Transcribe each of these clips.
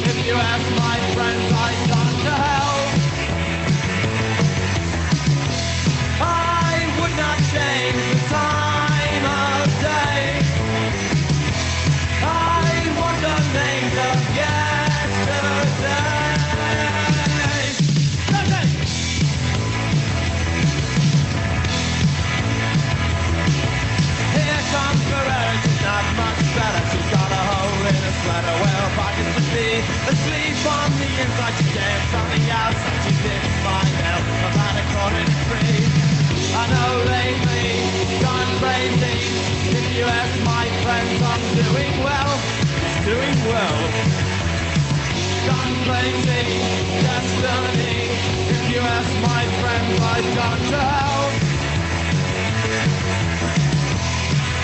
If you ask my friends, I've gone to hell. There's something else that you didn't find out about a cottage tree. I know lately, gone crazy. If you ask my friends, I'm doing well. It's doing well. Gone crazy, destiny. If you ask my friends, I've gone to hell.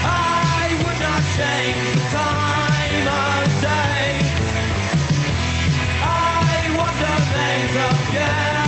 I would not change the time of day. I want the names of yesterday.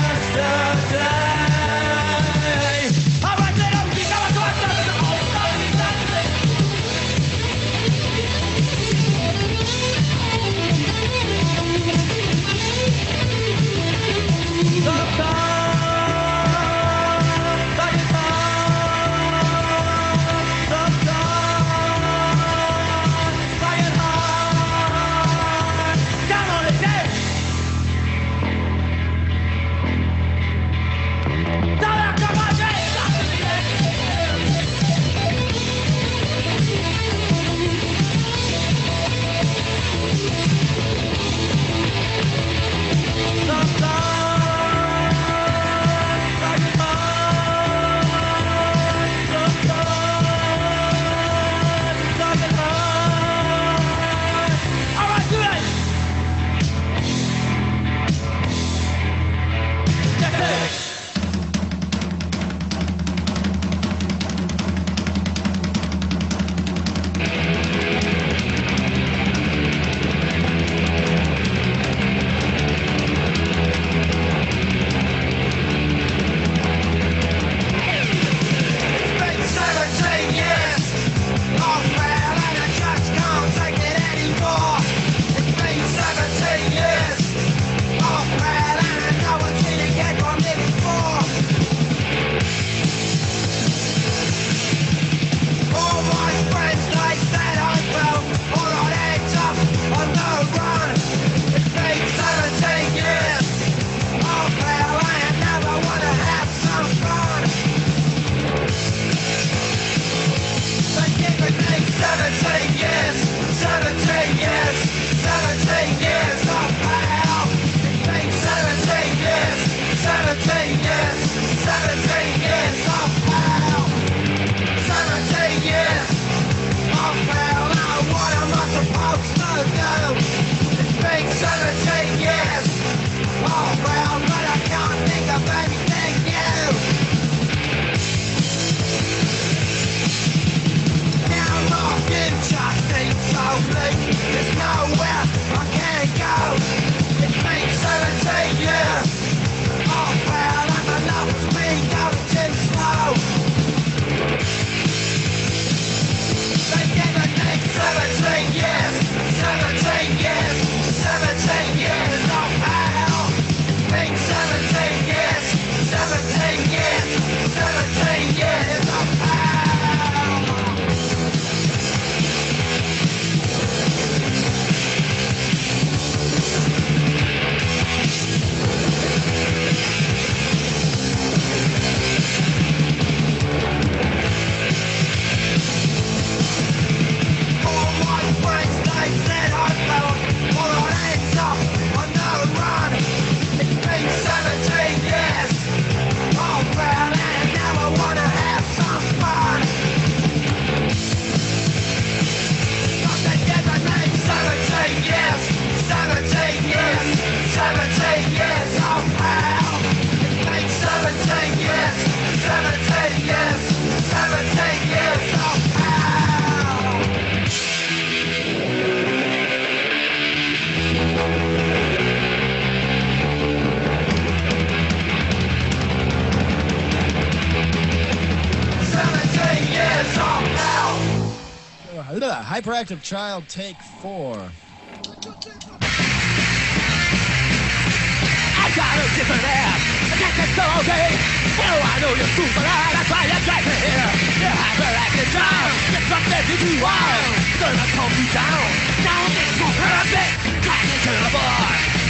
Hyperactive Child, take 4. I got a different ass. I can't get so okay. Oh, I know you're super loud. That's why you drag me here. You're hyperactive child. You're something to do wild. Gonna calm you down. Now it's more perfect. Drag me to the floor.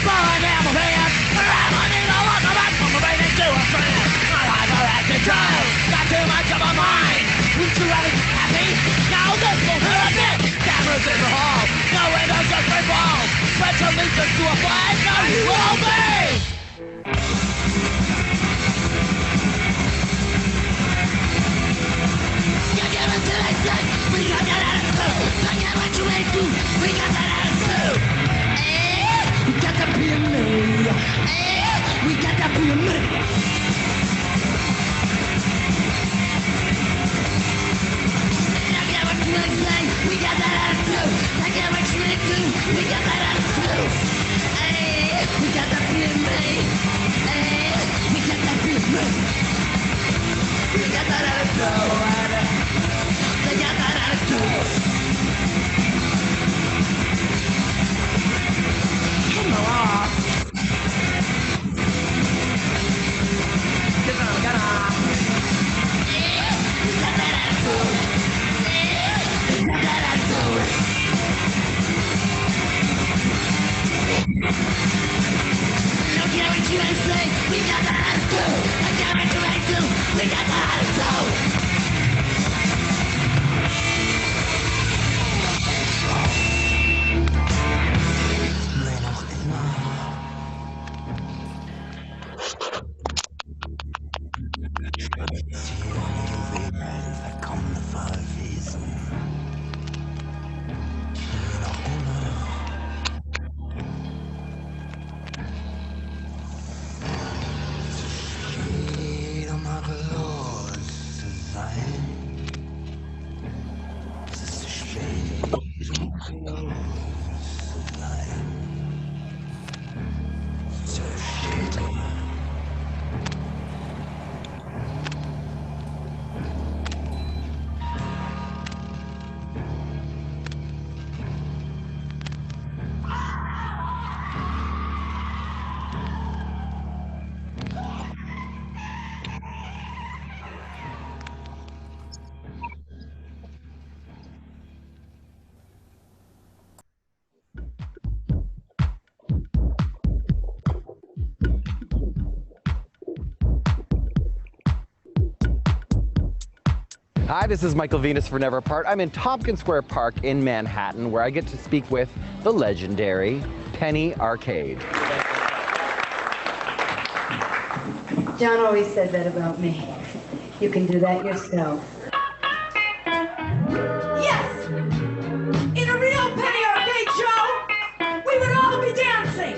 Blowing down my pants. I'm running all on my back from my brain into a friend. I'm hyperactive child. Got too much of a mind. Would you rather happy? Now this won't hurt me. Cameras in the hall. No windows, just my balls. But pledge allegiance to a flag, now you obey! You give us the license, we got that attitude. I get what you ain't do, we got that attitude. We got the pyramid, we got the pyramid. We got that attitude. I get what you wanna do. We got that attitude. Hey, we got that pyramid. Hey, we got that pyramid. We got that attitude. They got that attitude. Come on. Get on. Yeah, we got that attitude. We got that attitude. I got what you ain't do. We got that attitude. Hi, this is Michael Venus for Never Apart. I'm in Tompkins Square Park in Manhattan, where I get to speak with the legendary Penny Arcade. John always said that about me. You can do that yourself. Yes! In a real Penny Arcade show, we would all be dancing.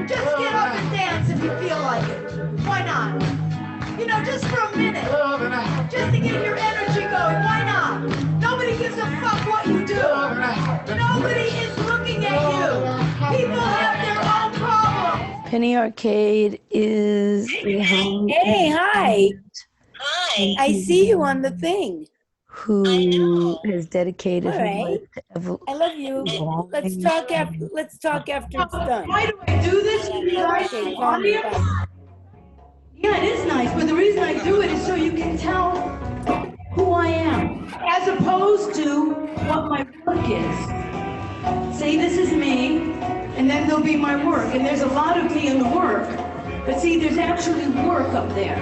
Just get up and dance if you feel like it. Why not? You know, just for a minute. Just to get your energy going. Why not? Nobody gives a fuck what you do. Nobody is looking at you. People have their own problems. Penny Arcade is a home. Hey, hi. Hi. I see you on the thing. Who has dedicated her All life right. to I love you. Let's talk after it's done. Why do I do this? Okay, call me back. Yeah, it is nice, but the reason I do it is so you can tell who I am, as opposed to what my work is. See, this is me, and then there'll be my work, and there's a lot of me in the work, but see, there's actually work up there,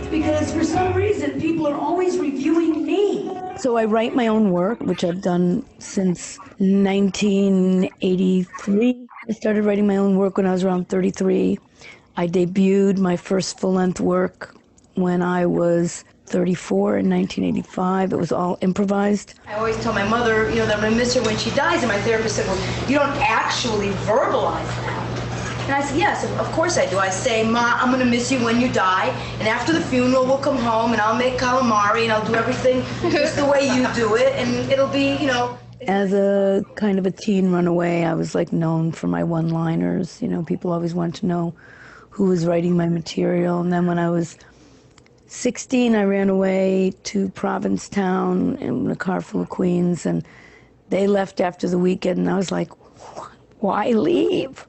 because for some reason, people are always reviewing me. So I write my own work, which I've done since 1983. I started writing my own work when I was around 33. I debuted my first full-length work when I was 34 in 1985. It was all improvised. I always tell my mother, you know, that I'm gonna miss her when she dies, and my therapist said, well, you don't actually verbalize that. And I said, yes, of course I do. I say, Ma, I'm gonna miss you when you die, and after the funeral, we'll come home, and I'll make calamari, and I'll do everything just the way you do it, and it'll be, you know. As a kind of a teen runaway, I was like known for my one-liners. You know, people always wanted to know who was writing my material. And then when I was 16, I ran away to Provincetown in a car full of queens, and they left after the weekend, and I was like, why leave?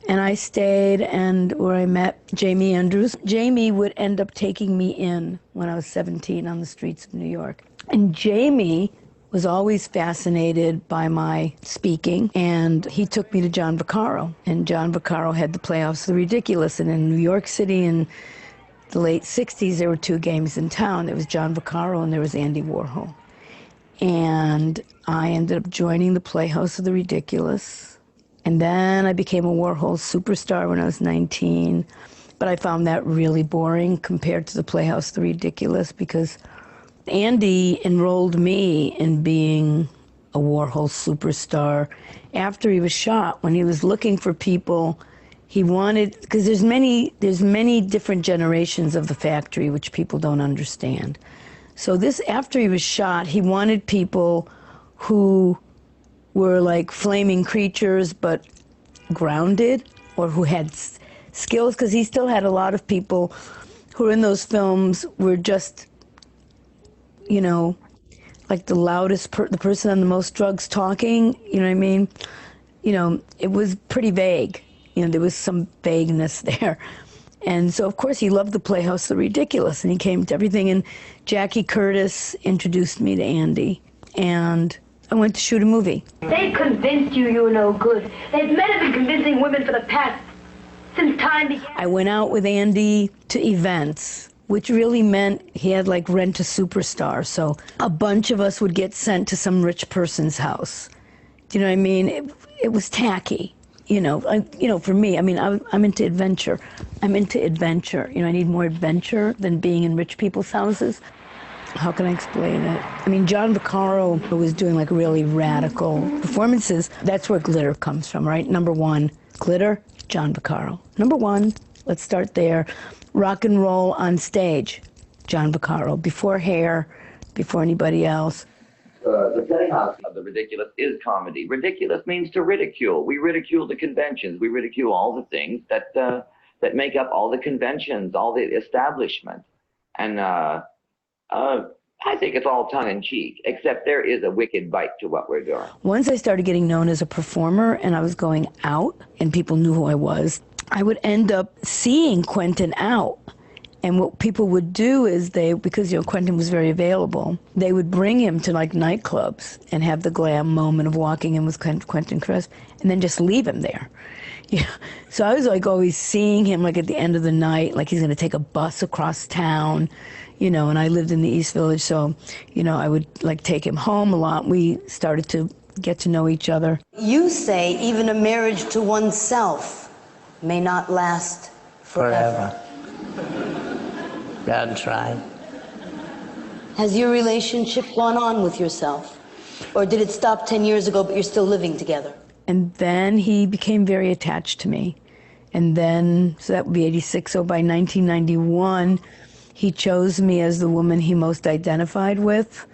And I stayed, and where I met Jamie Andrews. Jamie would end up taking me in when I was 17 on the streets of New York. And Jamie was always fascinated by my speaking, and he took me to John Vaccaro. And John Vaccaro had the Playoffs of the Ridiculous, and in New York City in the late 60s, there were two games in town. There was John Vaccaro and there was Andy Warhol. And I ended up joining the Playhouse of the Ridiculous. And then I became a Warhol superstar when I was 19. But I found that really boring compared to the Playhouse of the Ridiculous, because Andy enrolled me in being a Warhol superstar after he was shot. When he was looking for people, he wanted, because there's many different generations of the factory which people don't understand. So this, after he was shot, he wanted people who were like flaming creatures but grounded, or who had skills, because he still had a lot of people who were in those films were just, you know, like the loudest, the person on the most drugs talking, you know what I mean? You know, it was pretty vague. You know, there was some vagueness there. And so, of course, he loved the Playhouse of the Ridiculous, and he came to everything. And Jackie Curtis introduced me to Andy, and I went to shoot a movie. They convinced you were no good. Men have been convincing women for the past, since time began. I went out with Andy to events, which really meant he had like Rent a Superstar. So a bunch of us would get sent to some rich person's house. Do you know what I mean? It was tacky. You know, for me, I mean, I'm into adventure. I'm into adventure. You know, I need more adventure than being in rich people's houses. How can I explain it? I mean, John Vaccaro was doing like really radical performances. That's where glitter comes from, right? Number one, glitter, John Vaccaro. Number one, let's start there. Rock and roll on stage, John Vaccaro. Before Hair, before anybody else. The Playhouse of the Ridiculous is comedy. Ridiculous means to ridicule. We ridicule the conventions. We ridicule all the things that make up all the conventions, all the establishment. And I think it's all tongue-in-cheek, except there is a wicked bite to what we're doing. Once I started getting known as a performer and I was going out and people knew who I was, I would end up seeing Quentin out. And what people would do is because, you know, Quentin was very available, they would bring him to like nightclubs and have the glam moment of walking in with Quentin Crisp and then just leave him there. Yeah. So I was like always seeing him like at the end of the night, like he's going to take a bus across town, you know, and I lived in the East Village. So, you know, I would like take him home a lot. We started to get to know each other. You say even a marriage to oneself may not last forever. That's right. Has your relationship gone on with yourself? Or did it stop 10 years ago, but you're still living together? And then he became very attached to me. And then, so that would be 86. So by 1991, he chose me as the woman he most identified with,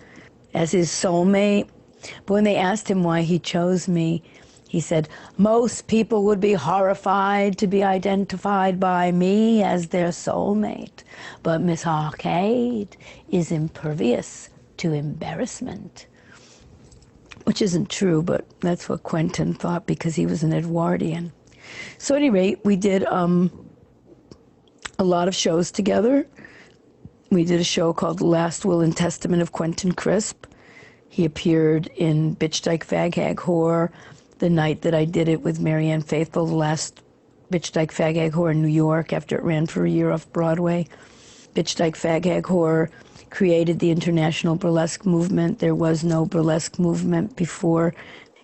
as his soulmate. But when they asked him why he chose me, he said, most people would be horrified to be identified by me as their soulmate. But Miss Arcade is impervious to embarrassment. Which isn't true, but that's what Quentin thought because he was an Edwardian. So at any rate, we did a lot of shows together. We did a show called The Last Will and Testament of Quentin Crisp. He appeared in Bitch Dyke Fag Hag Whore, the night that I did it with Marianne Faithfull, the last Bitch Dyke Fag Hag Whore in New York after it ran for a year off Broadway. Bitch Dyke Fag Hag Whore created the international burlesque movement. There was no burlesque movement before.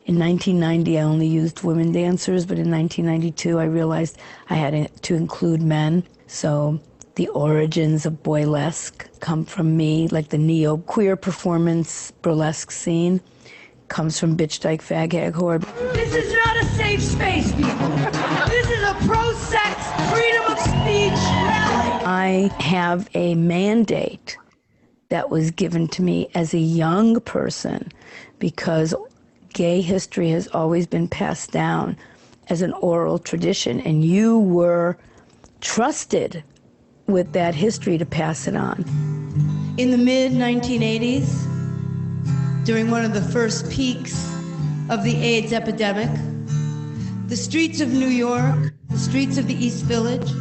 In 1990, I only used women dancers, but in 1992, I realized I had to include men. So the origins of boylesque come from me, like the neo-queer performance burlesque scene comes from Bitch Dyke Fag Hag Whore. This is not a safe space, people. This is a pro-sex, freedom of speech rally. I have a mandate that was given to me as a young person because gay history has always been passed down as an oral tradition, and you were trusted with that history to pass it on. In the mid-1980s, during one of the first peaks of the AIDS epidemic, the streets of New York, the streets of the East Village,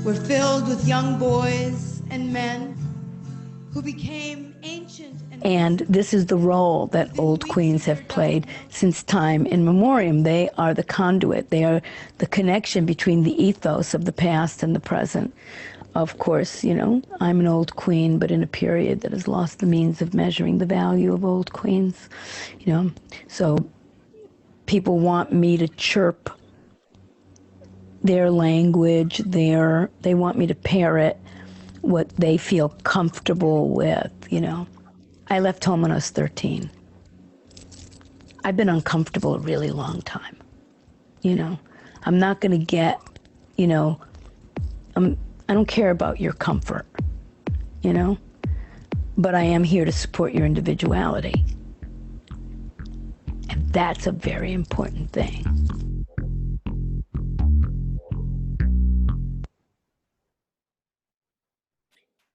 were filled with young boys and men who became ancient. And this is the role that old queens have played since time immemorial. They are the conduit. They are the connection between the ethos of the past and the present. of course, I'm an old queen, but in a period that has lost the means of measuring the value of old queens, So people want me to chirp their language, they want me to parrot what they feel comfortable with, I left home when I was 13. I've been uncomfortable a really long time, I'm not going to get, I don't care about your comfort, but I am here to support your individuality. And that's a very important thing.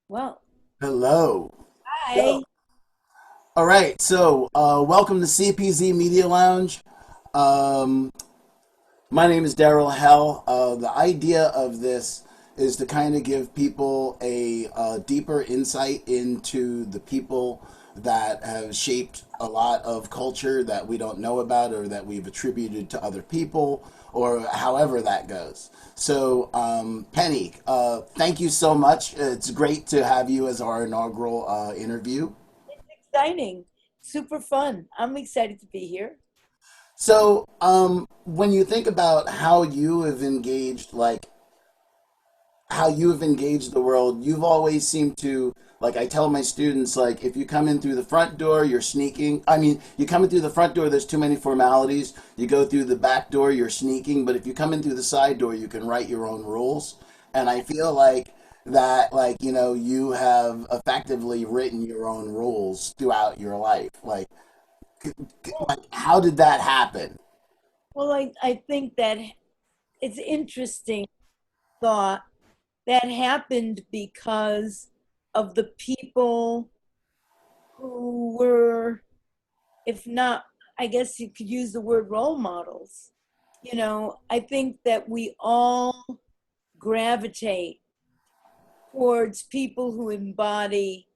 Well. Hello. Hi. So, all right. So, welcome to CPZ Media Lounge. My name is Darryl Hell. The idea of this is to kind of give people a deeper insight into the people that have shaped a lot of culture that we don't know about or that we've attributed to other people or however that goes. So, Penny, thank you so much. It's great to have you as our inaugural interview. It's exciting. Super fun. I'm excited to be here. So, when you think about how you have engaged, the world, you've always seemed to, I tell my students, if you come in through the front door, you're sneaking. I mean, you come in through the front door, there's too many formalities. You go through the back door, you're sneaking. But if you come in through the side door, you can write your own rules. And I feel you have effectively written your own rules throughout your life. How did that happen? Well, I think that it's interesting thought that happened because of the people who were, if not, I guess you could use the word role models. I think that we all gravitate towards people who embody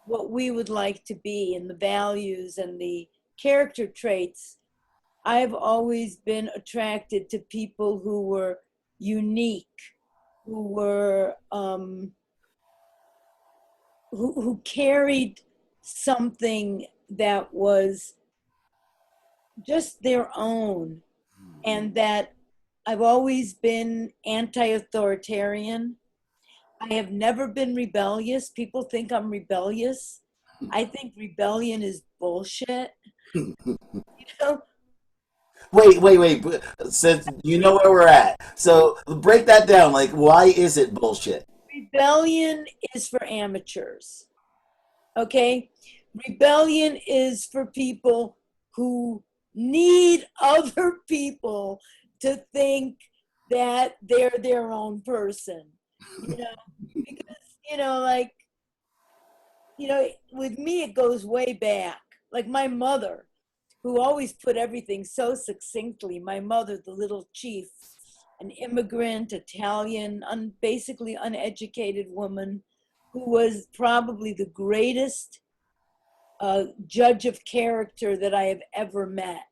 what we would like to be and the values and the character traits. I've always been attracted to people who were unique, who were who carried something that was just their own, and that I've always been anti-authoritarian. I have never been rebellious. People think I'm rebellious. I think rebellion is bullshit. Wait. Since you know where we're at, so break that down. Why is it bullshit? Rebellion is for amateurs. Okay? Rebellion is for people who need other people to think that they're their own person. Because, with me, it goes way back. My mother, who always put everything so succinctly. My mother, the little chief, an immigrant, Italian, basically uneducated woman who was probably the greatest judge of character that I have ever met.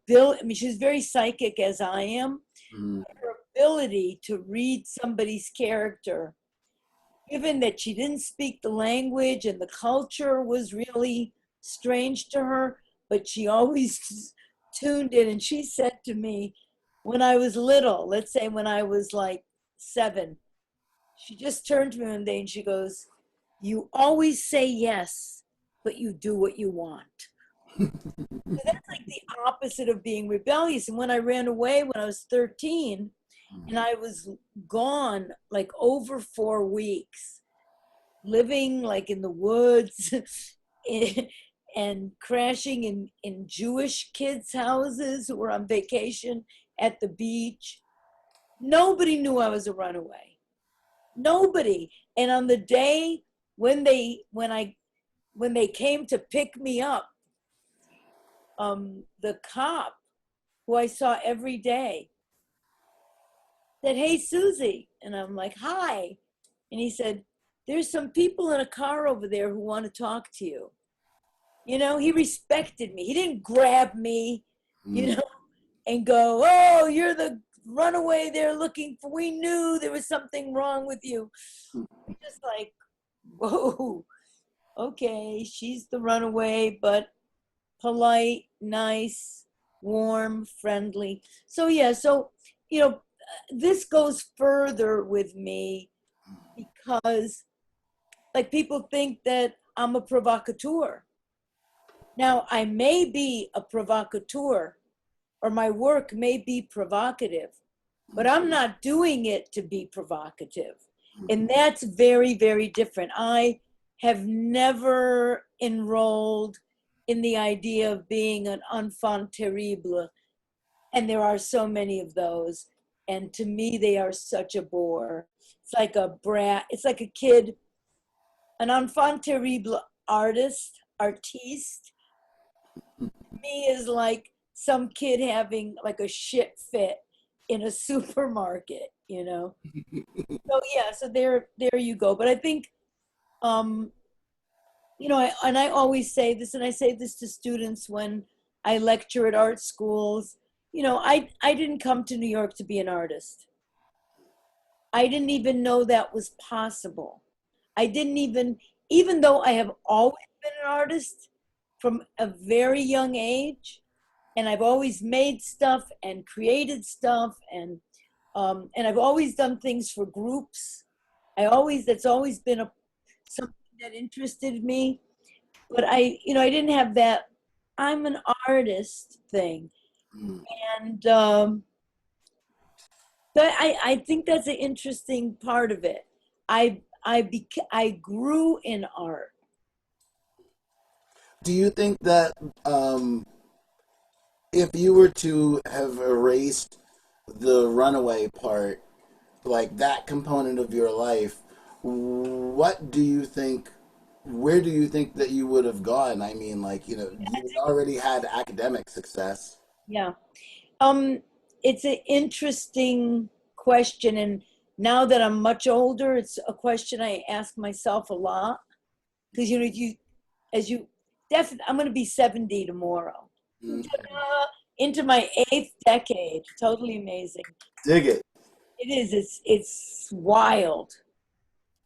She was very psychic as I am. Her ability to read somebody's character, given that she didn't speak the language and the culture was really strange to her, but she always tuned in. And she said to me when I was little, let's say when I was 7, she just turned to me one day and she goes, "You always say yes, but you do what you want." So that's the opposite of being rebellious. And when I ran away when I was 13, and I was gone over 4 weeks, living in the woods and crashing in Jewish kids' houses who were on vacation at the beach. Nobody knew I was a runaway. Nobody. And on the day when they came to pick me up, the cop who I saw every day said, "Hey, Susie." And I'm like, "Hi." And he said, "There's some people in a car over there who want to talk to you." He respected me. He didn't grab me, and go, "Oh, you're the runaway they're looking for. We knew there was something wrong with you. Just like, whoa, okay, she's the runaway, but polite, nice, warm, friendly. So yeah, so, you know, this goes further with me because like people think that I'm a provocateur. Now, I may be a provocateur or my work may be provocative, but I'm not doing it to be provocative. And that's very, very different. I have never enrolled in the idea of being an enfant terrible. And there are so many of those. And to me, they are such a bore. It's like a brat. It's like a kid, an enfant terrible artiste, me is like some kid having like a shit fit in a supermarket, you know? So yeah, so there you go. But I think, you know, and I always say this, and I say this to students when I lecture at art schools, you know, I didn't come to New York to be an artist. I didn't even know that was possible. I didn't even though I have always been an artist from a very young age, and I've always made stuff and created stuff, and I've always done things for groups. That's always been something that interested me. But I didn't have that I'm an artist thing. And so I think that's an interesting part of it. I grew in art. Do you think that if you were to have erased the runaway part, like that component of your life, what do you think, where do you think that you would have gone? I mean, like, you know, you already had academic success. Yeah. It's an interesting question. And now that I'm much older, it's a question I ask myself a lot. Because, you know, I'm going to be 70 tomorrow. Into my 8th decade. Totally amazing. Dig it. It is. It's wild.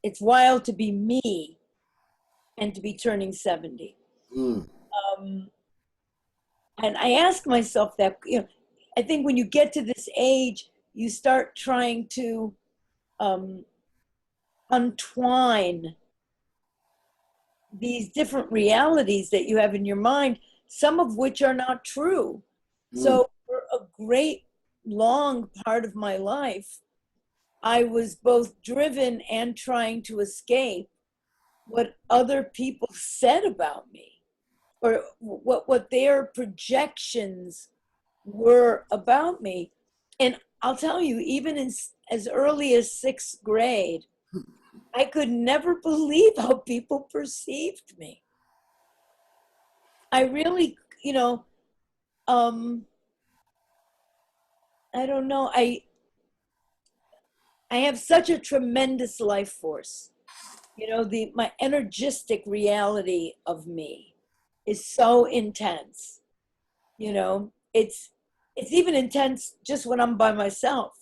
It's wild to be me and to be turning 70. And I ask myself that, you know, I think when you get to this age, you start trying to untwine these different realities that you have in your mind, some of which are not true. So for a great long part of my life, I was both driven and trying to escape what other people said about me, or what their projections were about me. And I'll tell you, even as early as 6th grade, I could never believe how people perceived me. I really, you know, I don't know. I have such a tremendous life force. You know, my energistic reality of me is so intense. You know, it's even intense just when I'm by myself.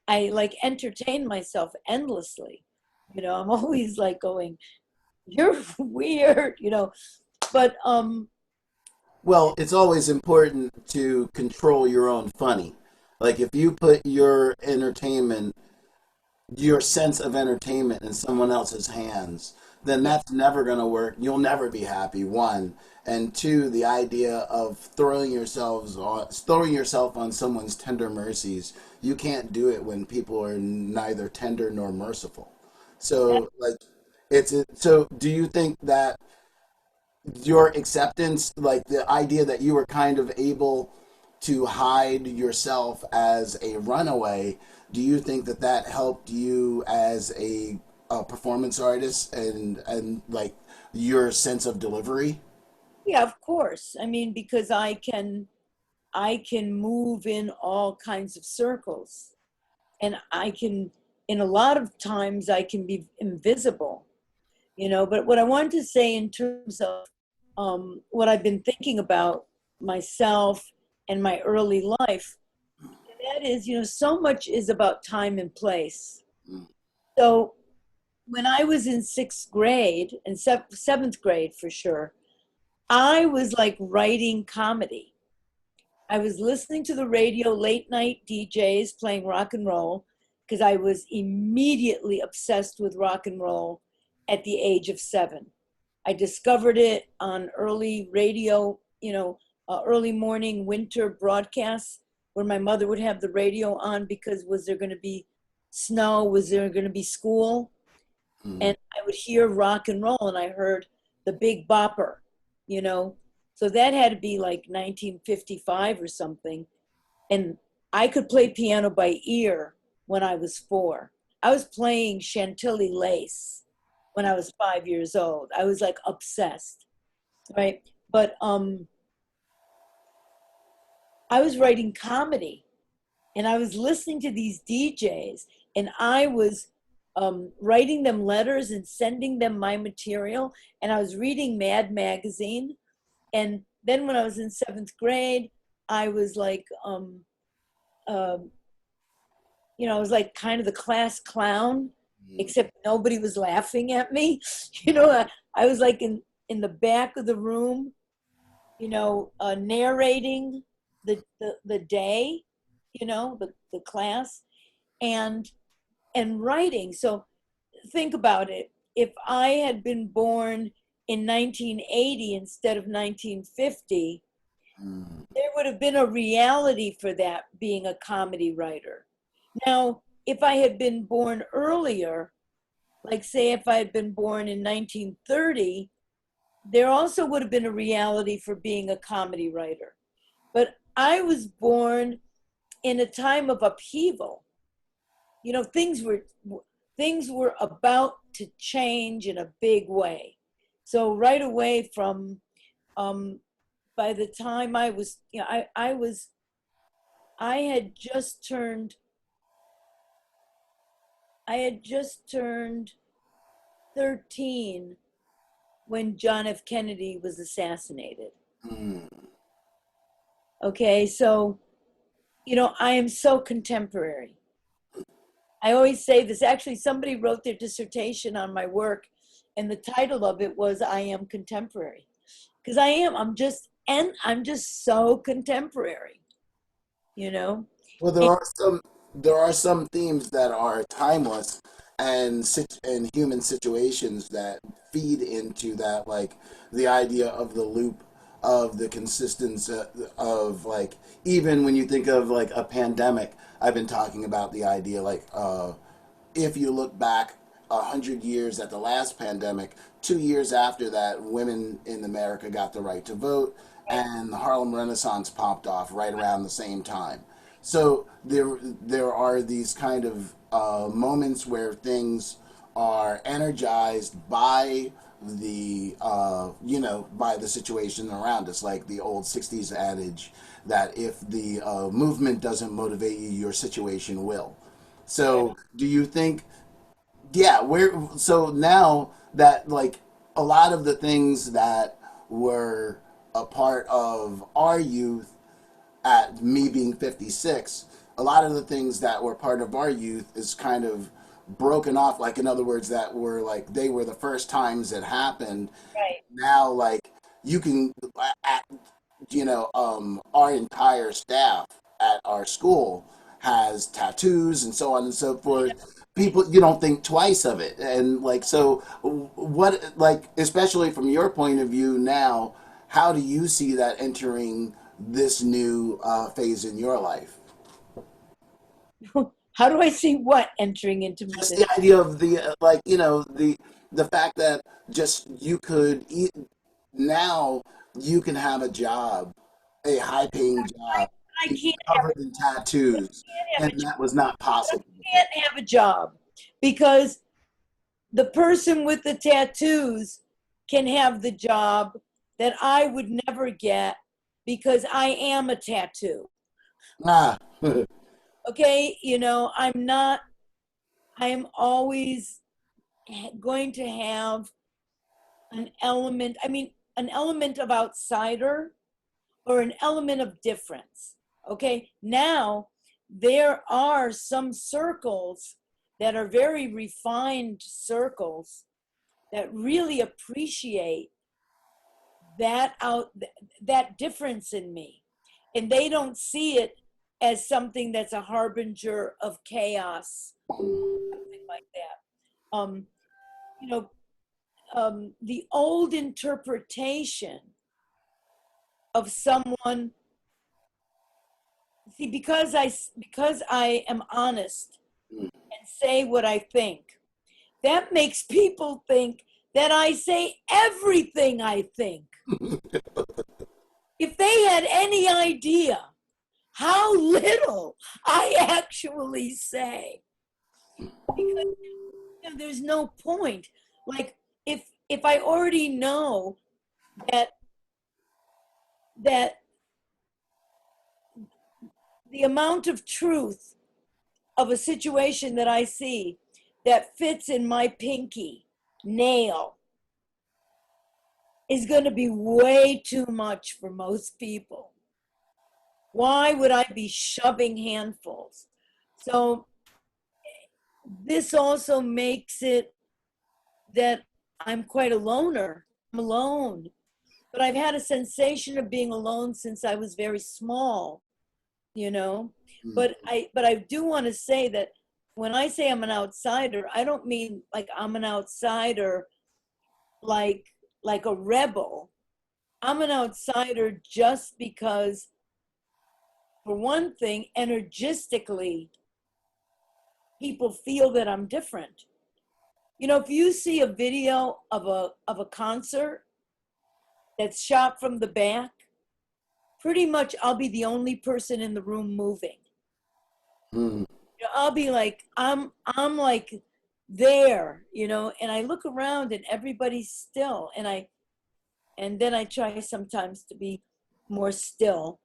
I like entertain myself endlessly. You know, I'm always like going, you're weird, you know, but well, it's always important to control your own funny. Like if you put your sense of entertainment in someone else's hands, then that's never going to work. You'll never be happy, one. And two, the idea of throwing yourself on someone's tender mercies, you can't do it when people are neither tender nor merciful. So, so do you think that your acceptance, like the idea that you were kind of able to hide yourself as a runaway, do you think that helped you as a performance artist and like your sense of delivery? Yeah, of course. I mean, because I can move in all kinds of circles, and in a lot of times I can be invisible, you know. But what I wanted to say in terms of what I've been thinking about myself and my early life, and that said is, so much is about time and place. So when I was in sixth grade and seventh grade for sure, I was like writing comedy. I was listening to the radio, late night DJs playing rock and roll, because I was immediately obsessed with rock and roll at the age of 7. I discovered it on early radio, early morning winter broadcasts where my mother would have the radio on because was there going to be snow? Was there going to be school? And I would hear rock and roll, and I heard the Big Bopper, So that had to be like 1955 or something. And I could play piano by ear when I was 4. I was playing Chantilly Lace when I was 5 years old. I was like obsessed, right? But I was writing comedy, and I was listening to these DJs, and I was writing them letters and sending them my material, and I was reading Mad Magazine. And then when I was in 7th grade, I was like, I was like kind of the class clown, except nobody was laughing at me. I was like in the back of the room, narrating the day, the class, and writing. So think about it. If I had been born in 1980 instead of 1950, there would have been a reality for that being a comedy writer. Now, if I had been born earlier, like say if I had been born in 1930, there also would have been a reality for being a comedy writer. But I was born in a time of upheaval. Things were about to change in a big way. So right away from, by the time I was, I had just turned 13 when John F. Kennedy was assassinated. Okay, so, I am so contemporary. I always say this. Actually, somebody wrote their dissertation on my work, and the title of it was I Am Contemporary. Because I am. I'm just so contemporary, Well, there are some themes that are timeless, and human situations that feed into that, like the idea of the loop, of the consistency of, like, even when you think of like a pandemic. I've been talking about the idea, like, if you look back 100 years at the last pandemic, 2 years after that, women in America got the right to vote, and the Harlem Renaissance popped off right around the same time. So there are these kind of moments where things are energized by the by the situation around us, like the old 60s adage that if the movement doesn't motivate you, your situation will. So do you think, so now that, like, a lot of the things that were a part of our youth, at me being 56, a lot of the things that were part of our youth is kind of broken off, like, in other words, that were like, they were the first times it happened. Right. Now, like, you can, our entire staff at our school has tattoos and so on and so forth. People, you don't think twice of it. And, like, so what, like, especially from your point of view now, how do you see that entering this new phase in your life? How do I see what entering into my Just the idea of the the fact that just you could eat now, you can have a job, a high-paying job, I can't covered in tattoos, and that was not possible. I can't have a job because the person with the tattoos can have the job that I would never get because I am a tattoo. Okay, I am always going to have an element of outsider or an element of difference. Okay, now there are some circles that are very refined circles that really appreciate that difference in me, and they don't see it as something that's a harbinger of chaos, something like that. You know, the old interpretation of someone, see, because I am honest and say what I think, that makes people think that I say everything I think. If they had any idea how little I actually say, because there's no point. Like if I already know that the amount of truth of a situation that I see that fits in my pinky nail is going to be way too much for most people. Why would I be shoving handfuls? So this also makes it that I'm quite a loner. I'm alone. But I've had a sensation of being alone since I was very small, you know? But I do want to say that when I say I'm an outsider, I don't mean like I'm an outsider like a rebel. I'm an outsider just because, for one thing, energistically, people feel that I'm different. You know, if you see a video of a concert that's shot from the back, pretty much I'll be the only person in the room moving. You know, I'll be like, I'm like there, you know, and I look around and everybody's still, and then I try sometimes to be more still,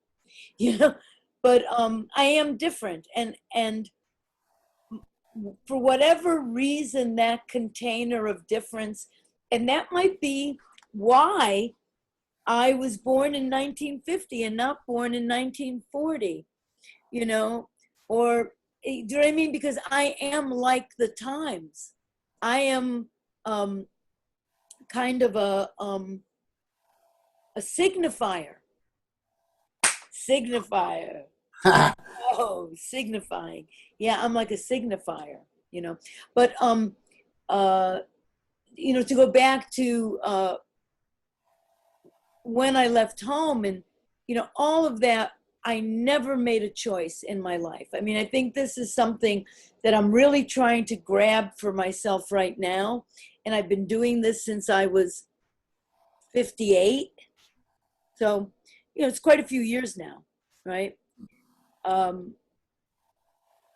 you know, but I am different, and for whatever reason, that container of difference, and that might be why I was born in 1950 and not born in 1940, you know, or do you know what I mean? Because I am like the times. I am kind of a signifier. Signifier. Oh, signifying. Yeah, I'm like a signifier, you know. But you know, to go back to when I left home and, you know, all of that, I never made a choice in my life. I mean, I think this is something that I'm really trying to grab for myself right now. And I've been doing this since I was 58. So, you know, it's quite a few years now, right?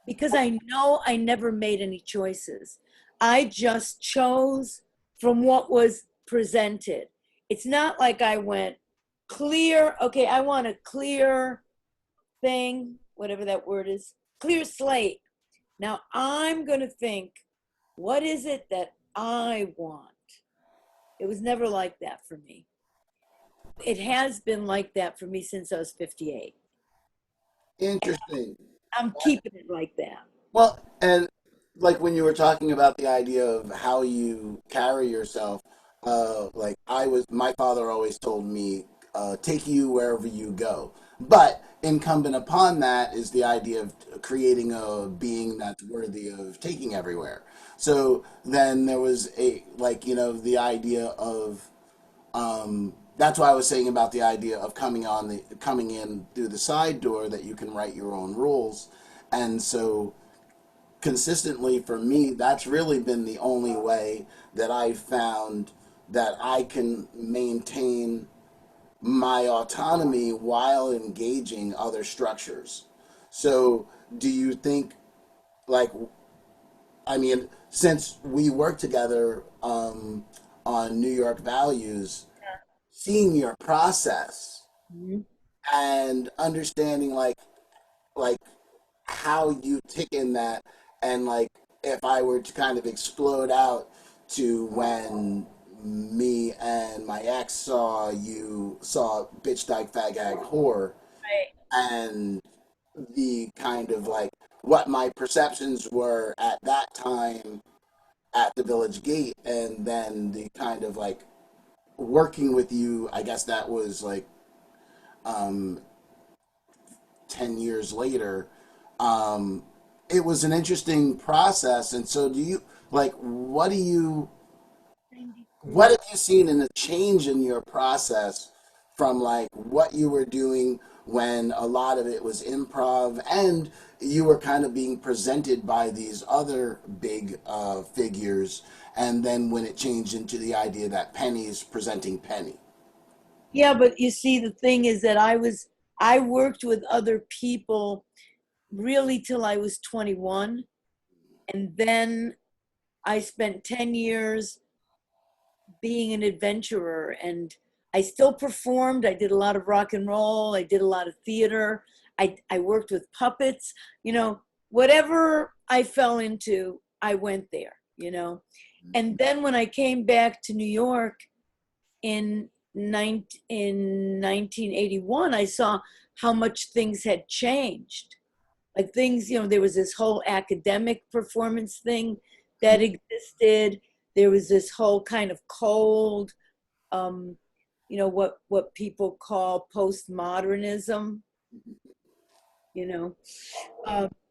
Because I know I never made any choices. I just chose from what was presented. It's not like I went clear, okay, I want a clear thing, whatever that word is, clear slate. Now I'm going to think, what is it that I want? It was never like that for me. It has been like that for me since I was 58. Interesting. I'm keeping it like that. Well, and like when you were talking about the idea of how you carry yourself, like my father always told me, take you wherever you go. But incumbent upon that is the idea of creating a being that's worthy of taking everywhere. So then there was the idea of, that's why I was saying about the idea of coming in through the side door, that you can write your own rules. And so consistently for me, that's really been the only way that I've found that I can maintain my autonomy while engaging other structures. So do you think, like, I mean, since we work together on New York Values, seeing your process and understanding like how you tick in that, and like if I were to kind of explode out to when me and my ex saw bitch dyke fag hag whore, Right. and the kind of like what my perceptions were at that time at the Village Gate, and then the kind of like working with you, I guess that was like um, 10 years later. Um, it was an interesting process. And so do you, like, what have you seen in the change in your process from like what you were doing when a lot of it was improv and you were kind of being presented by these other big figures, and then when it changed into the idea that Penny's presenting Penny? Yeah, but you see, the thing is that I worked with other people really till I was 21. And then I spent 10 years being an adventurer, and I still performed. I did a lot of rock and roll. I did a lot of theater. I worked with puppets, whatever I fell into, I went there, And then when I came back to New York in 1981, I saw how much things had changed. Like things, there was this whole academic performance thing that existed. There was this whole kind of cold, what people call postmodernism,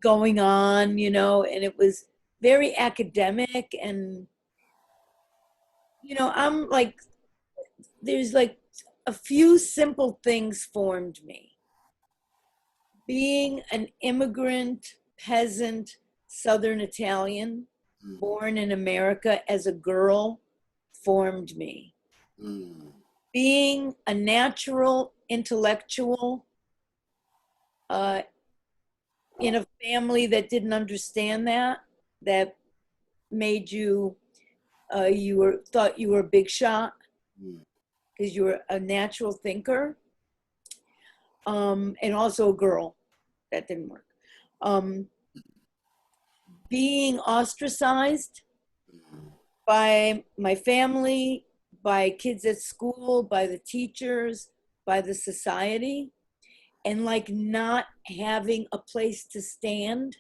going on, and it was very academic. And, I'm like, there's like a few simple things formed me. Being an immigrant, peasant, Southern Italian, born in America as a girl, formed me. Being a natural intellectual in a family that didn't understand that made you, thought you were a big shot because you were a natural thinker, and also a girl. That didn't work. Being ostracized by my family, by kids at school, by the teachers, by the society, and like not having a place to stand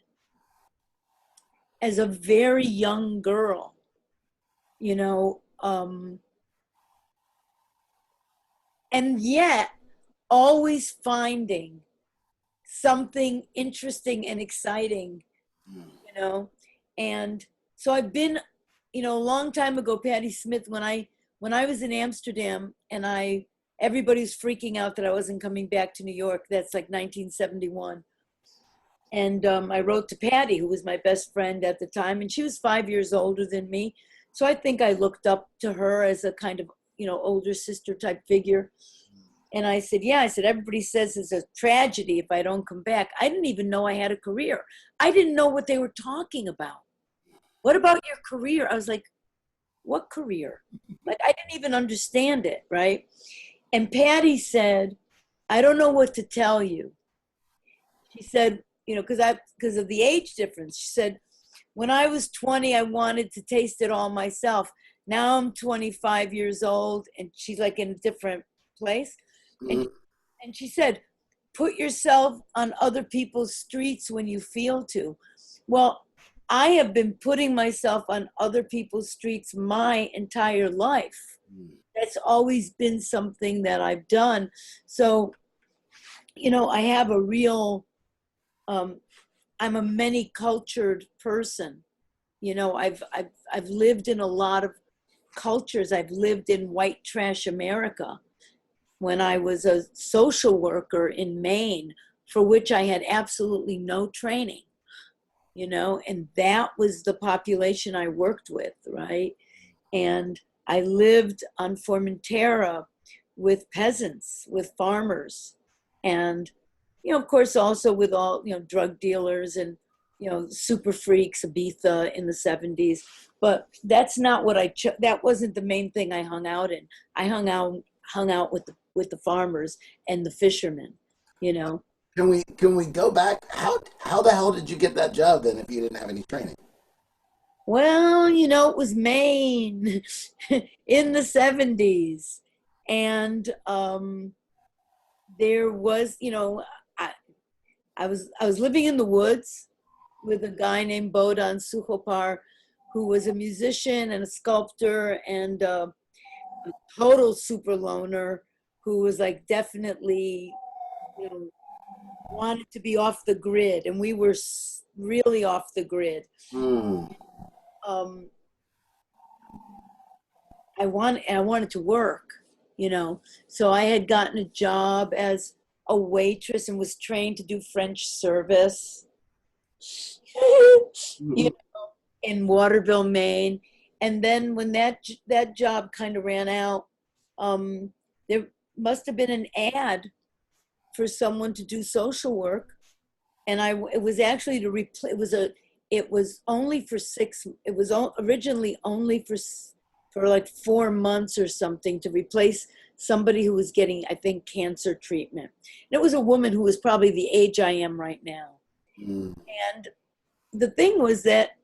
as a very young girl, and yet always finding something interesting and exciting, and so I've been, a long time ago, Patti Smith, when I was in Amsterdam and everybody's freaking out that I wasn't coming back to New York. That's like 1971. And I wrote to Patti, who was my best friend at the time, and she was 5 years older than me. So I think I looked up to her as a kind of, older sister type figure. And I said, everybody says it's a tragedy if I don't come back. I didn't even know I had a career. I didn't know what they were talking about. What about your career? I was like, what career? Like, I didn't even understand it, right? And Patti said, I don't know what to tell you. She said, because of the age difference. She said, when I was 20, I wanted to taste it all myself. Now I'm 25 years old, and she's like in a different place. And she said, put yourself on other people's streets when you feel to. Well, I have been putting myself on other people's streets my entire life. That's always been something that I've done. So, I have a real, I'm a many cultured person. I've lived in a lot of cultures. I've lived in white trash America when I was a social worker in Maine, for which I had absolutely no training, and that was the population I worked with, right? And I lived on Formentera with peasants, with farmers, and, of course, also with all, drug dealers and, super freaks, Ibiza in the 70s. But that's not what that wasn't the main thing I hung out in. I hung out with the farmers and the fishermen, Can we go back? How the hell did you get that job then if you didn't have any training? Well, it was Maine in the 70s. And there was, I was living in the woods with a guy named Bodan Sukhopar, who was a musician and a sculptor and a total super loner, who was like definitely, you know, wanted to be off the grid, and we were really off the grid. I wanted to work, you know, so I had gotten a job as a waitress and was trained to do French service, you know, in Waterville, Maine. And then when that job kind of ran out, there must have been an ad for someone to do social work, and it was actually to replace. It was only for It was originally only for like 4 months or something, to replace somebody who was getting, I think, cancer treatment. And it was a woman who was probably the age I am right now. And the thing was that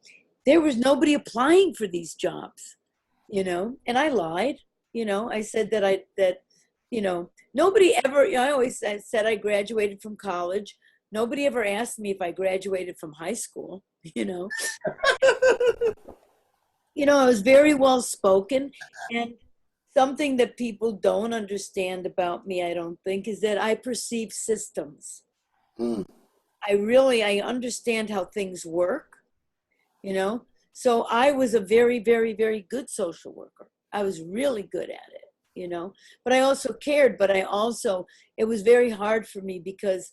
there was nobody applying for these jobs, you know, and I lied, you know, I said that, you know, nobody ever, you know, I always said I graduated from college. Nobody ever asked me if I graduated from high school, you know. You know, I was very well spoken, and something that people don't understand about me, I don't think, is that I perceive systems. I understand how things work, you know. So I was a very, very, very good social worker. I was really good at it, you know, but I also cared, it was very hard for me because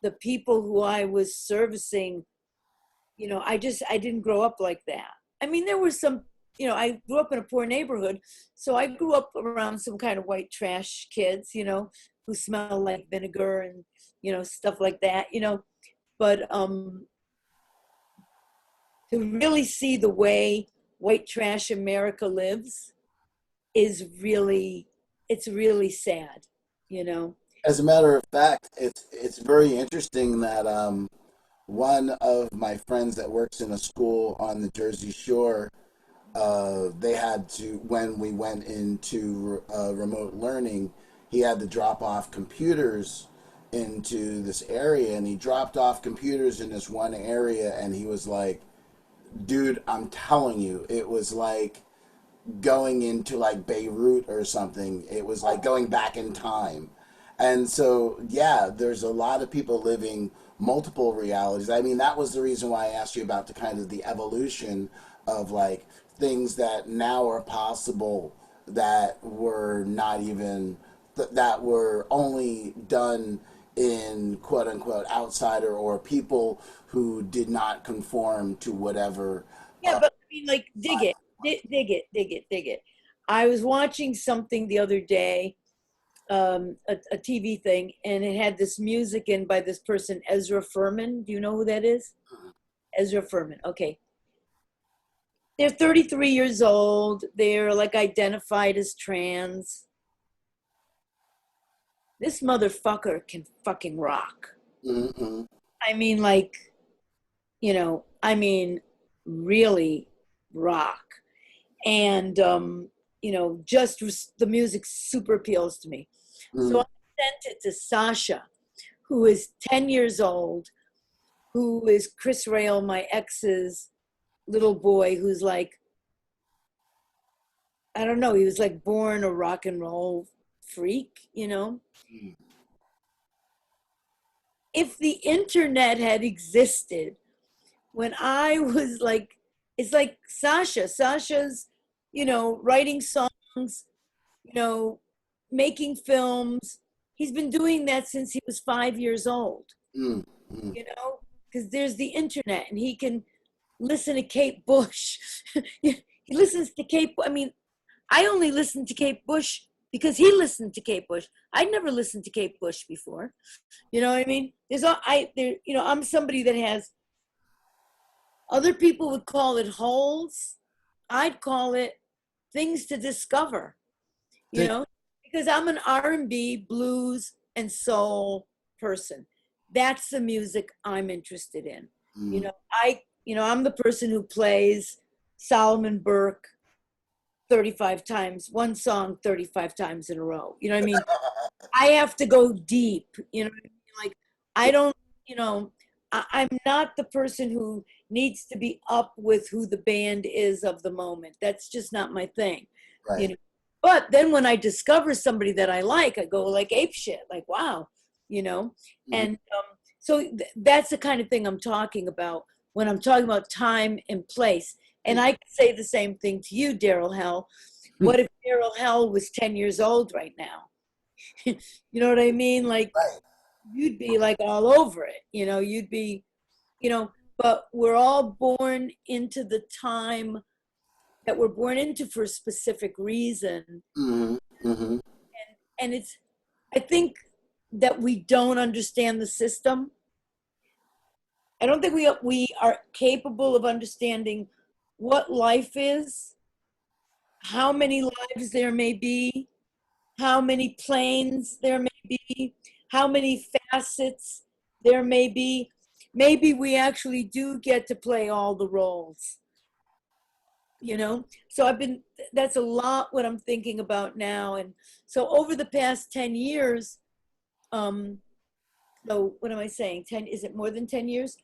the people who I was servicing, you know, I didn't grow up like that. I mean, there were some, you know, I grew up in a poor neighborhood, so I grew up around some kind of white trash kids, you know, who smell like vinegar and, you know, stuff like that, you know. But to really see the way white trash America lives it's really sad, you know. As a matter of fact, it's very interesting that one of my friends that works in a school on the Jersey Shore, they had to, when we went into remote learning, he had to drop off computers into this area, and he dropped off computers in this one area, and he was like, dude, I'm telling you, it was like going into like Beirut or something. It was like going back in time. And so, yeah, there's a lot of people living multiple realities. I mean, that was the reason why I asked you about the kind of the evolution of like things that now are possible that were not even, that were only done in quote unquote outsider or people who did not conform to whatever. Yeah, but I mean, like, dig it. I was watching something the other day, a TV thing, and it had this music in by this person, Ezra Furman. Do you know who that is? Ezra Furman. Okay. They're 33 years old. They're like identified as trans. This motherfucker can fucking rock. Mm-hmm. I mean, like, you know, I mean, really rock. And, you know, just the music super appeals to me. So I sent it to Sasha, who is 10 years old, who is Chris Rail, my ex's little boy, who's like, I don't know, he was like born a rock and roll freak, you know? If the internet had existed when I was like, it's like Sasha's, you know, writing songs, you know, making films. He's been doing that since he was 5 years old, you know, because there's the internet and he can listen to Kate Bush. He listens to Kate. I mean, I only listened to Kate Bush because he listened to Kate Bush. I'd never listened to Kate Bush before. You know what I mean? You know, I'm somebody that has, other people would call it holes. I'd call it things to discover, you know, because I'm an R&B, blues, and soul person. That's the music I'm interested in. You know, I'm the person who plays Solomon Burke 35 times, one song 35 times in a row. You know what I mean? I have to go deep, you know what I mean? Like, I don't you know, I'm not the person who needs to be up with who the band is of the moment. That's just not my thing. Right. You know, but then when I discover somebody that I like, I go like ape shit, like, wow, you know, and so that's the kind of thing I'm talking about when I'm talking about time and place. And I can say the same thing to you, Darryl Hell. What if Darryl Hell was 10 years old right now? You know what I mean? Like, you'd be like all over it, you know, you'd be, you know, but we're all born into the time that we're born into for a specific reason. And it's, I think that we don't understand the system. I don't think we are capable of understanding what life is, how many lives there may be, how many planes there may be, how many facets there may be. Maybe we actually do get to play all the roles, you know? So that's a lot what I'm thinking about now. And so over the past 10 years, so what am I saying? 10, is it more than 10 years?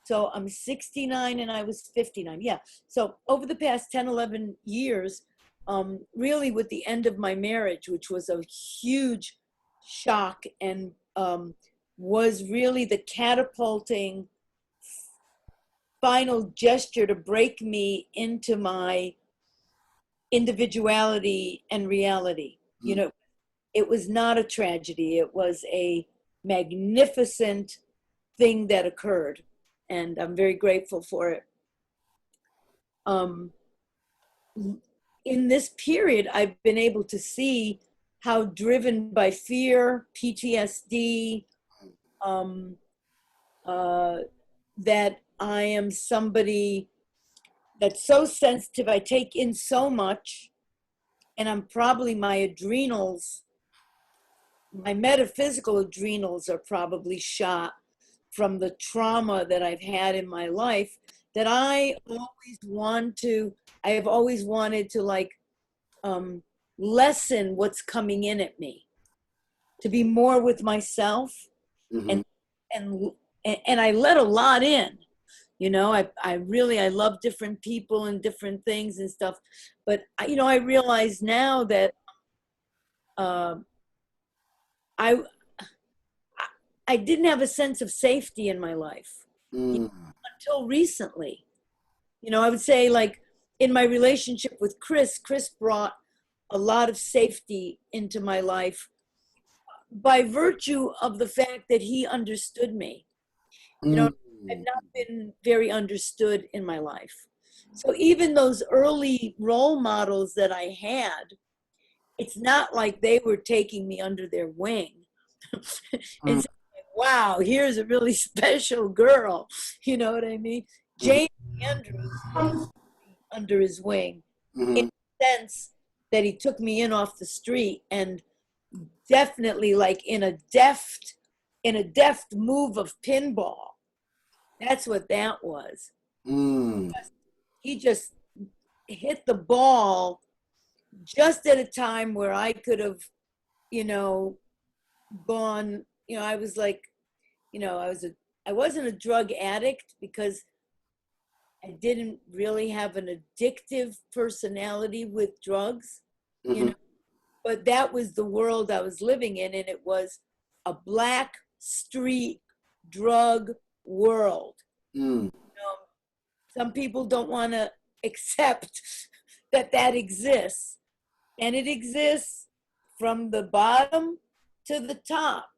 So I'm 69 and I was 59. Yeah. So over the past 10, 11 years, really with the end of my marriage, which was a huge shock and was really the catapulting final gesture to break me into my individuality and reality. You know, it was not a tragedy. It was a magnificent thing that occurred, and I'm very grateful for it. In this period, I've been able to see how driven by fear, PTSD, that I am somebody that's so sensitive. I take in so much, and I'm probably my adrenals, my metaphysical adrenals are probably shot from the trauma that I've had in my life, that I have always wanted to like lessen what's coming in at me, to be more with myself. And I let a lot in, you know. I love different people and different things and stuff, but I realize now that I didn't have a sense of safety in my life until recently. I would say, like, in my relationship with Chris brought a lot of safety into my life by virtue of the fact that he understood me. I've not been very understood in my life. So even those early role models that I had, it's not like they were taking me under their wing and saying, wow, here's a really special girl. You know what I mean? James Andrews under his wing, in the sense that he took me in off the street, and definitely like in a deft move of pinball. That's what that was. He just hit the ball just at a time where I could have, gone, I was like, I wasn't a drug addict because I didn't really have an addictive personality with drugs, but that was the world I was living in, and it was a black street drug world. Some people don't want to accept that exists, and it exists from the bottom to the top.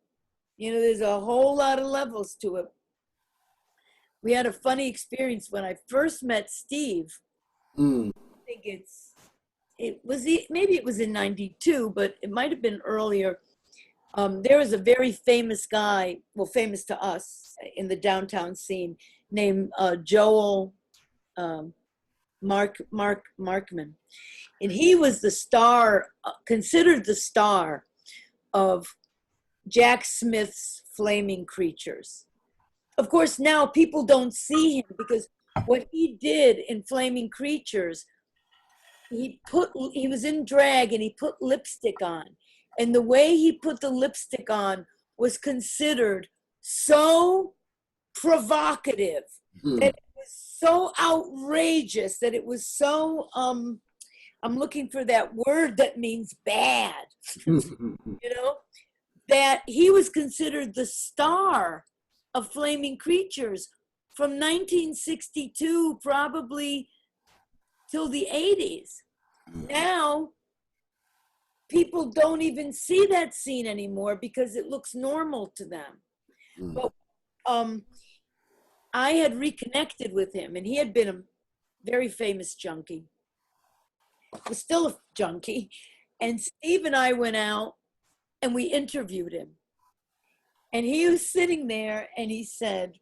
There's a whole lot of levels to it. We had a funny experience when I first met Steve. I think maybe it was in 92, but it might have been earlier. There was a very famous guy, well, famous to us in the downtown scene, named Joel Markman. And he was the star, considered the star of Jack Smith's Flaming Creatures. Of course, now people don't see him because what he did in Flaming Creatures, he was in drag and he put lipstick on. And the way he put the lipstick on was considered so provocative, that it was so outrageous, that it was so, I'm looking for that word that means bad, that he was considered the star of Flaming Creatures from 1962 probably till the 80s. Now, people don't even see that scene anymore because it looks normal to them. But I had reconnected with him, and he had been a very famous junkie. Was still a junkie. And Steve and I went out and we interviewed him. And he was sitting there and he said,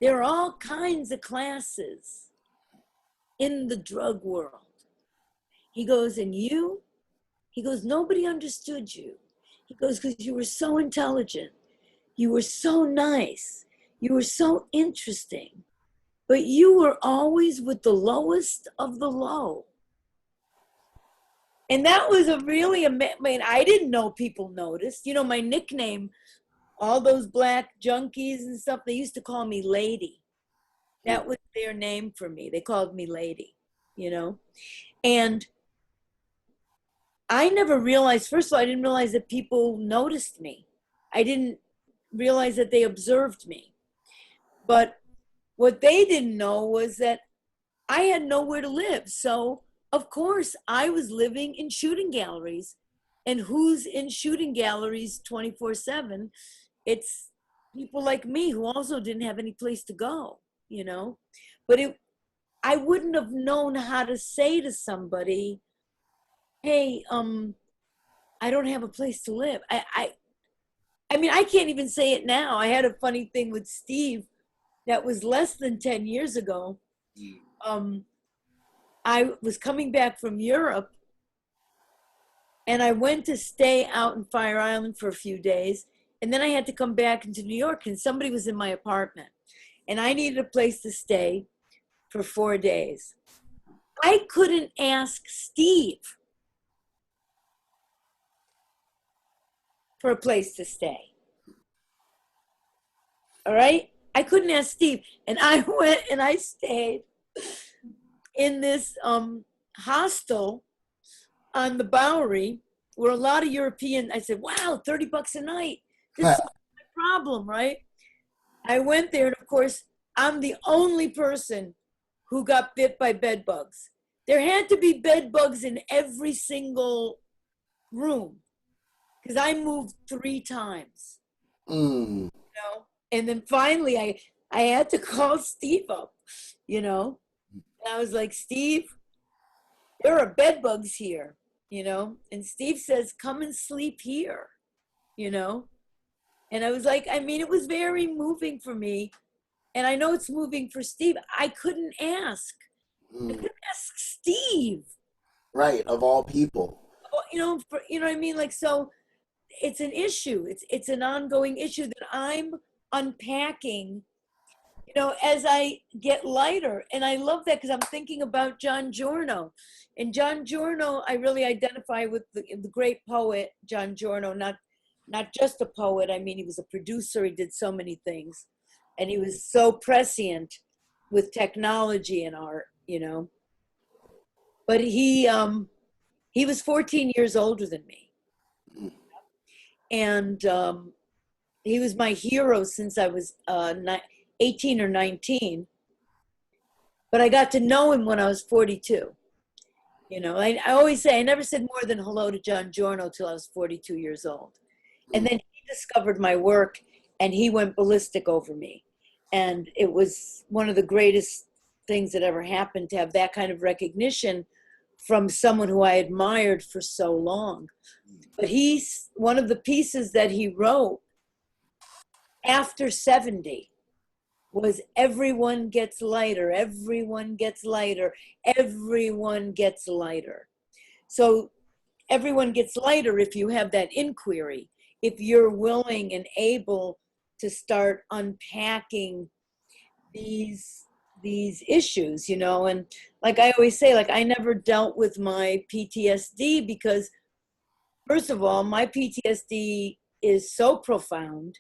there are all kinds of classes in the drug world. He goes, and you? He goes, nobody understood you. He goes, because you were so intelligent. You were so nice. You were so interesting. But you were always with the lowest of the low. And that was I didn't know people noticed. My nickname, all those black junkies and stuff, they used to call me Lady. That was their name for me. They called me Lady, And I never realized, first of all, I didn't realize that people noticed me. I didn't realize that they observed me. But what they didn't know was that I had nowhere to live. So, of course, I was living in shooting galleries. And who's in shooting galleries 24/7? It's people like me who also didn't have any place to go, But I wouldn't have known how to say to somebody, hey, I don't have a place to live. I mean, I can't even say it now. I had a funny thing with Steve that was less than 10 years ago. I was coming back from Europe and I went to stay out in Fire Island for a few days. And then I had to come back into New York and somebody was in my apartment and I needed a place to stay for 4 days. I couldn't ask Steve for a place to stay. All right? I couldn't ask Steve. And I went and I stayed in this hostel on the Bowery where a lot of I said, wow, $30 a night. This is my problem, right? I went there and of course, I'm the only person who got bit by bed bugs. There had to be bed bugs in every single room because I moved 3 times. And then finally I had to call Steve up, And I was like, Steve, there are bed bugs here, And Steve says, come and sleep here, And I was like, it was very moving for me. And I know it's moving for Steve. I couldn't ask. I couldn't ask Steve. Right, of all people. What I mean? Like, so it's an issue. It's an ongoing issue that I'm unpacking, as I get lighter. And I love that because I'm thinking about John Giorno. And John Giorno, I really identify with the great poet, John Giorno, not just a poet. He was a producer. He did so many things. And he was so prescient with technology and art, But he was 14 years older than me. And he was my hero since I was 18 or 19. But I got to know him when I was 42. I always say, I never said more than hello to John Giorno till I was 42 years old. And then he discovered my work and he went ballistic over me. And it was one of the greatest things that ever happened to have that kind of recognition from someone who I admired for so long. But one of the pieces that he wrote after 70 was everyone gets lighter, everyone gets lighter, everyone gets lighter. So everyone gets lighter if you have that inquiry, if you're willing and able to start unpacking these issues, and like I always say, like I never dealt with my PTSD because first of all, my PTSD is so profound.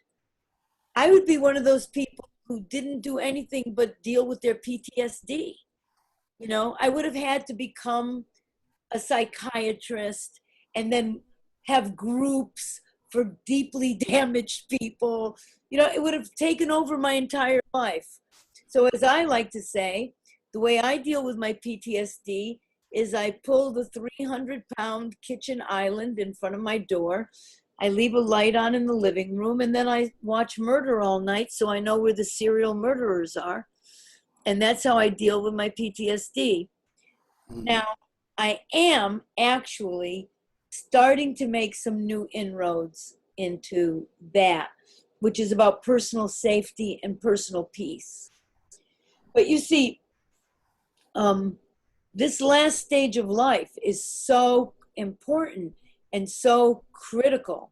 I would be one of those people who didn't do anything but deal with their PTSD. You know, I would have had to become a psychiatrist and then have groups for deeply damaged people. You know, it would have taken over my entire life. So as I like to say, the way I deal with my PTSD is I pull the 300-pound kitchen island in front of my door. I leave a light on in the living room, and then I watch murder all night so I know where the serial murderers are. And that's how I deal with my PTSD. Now, I am actually starting to make some new inroads into that, which is about personal safety and personal peace. But you see, this last stage of life is so important and so critical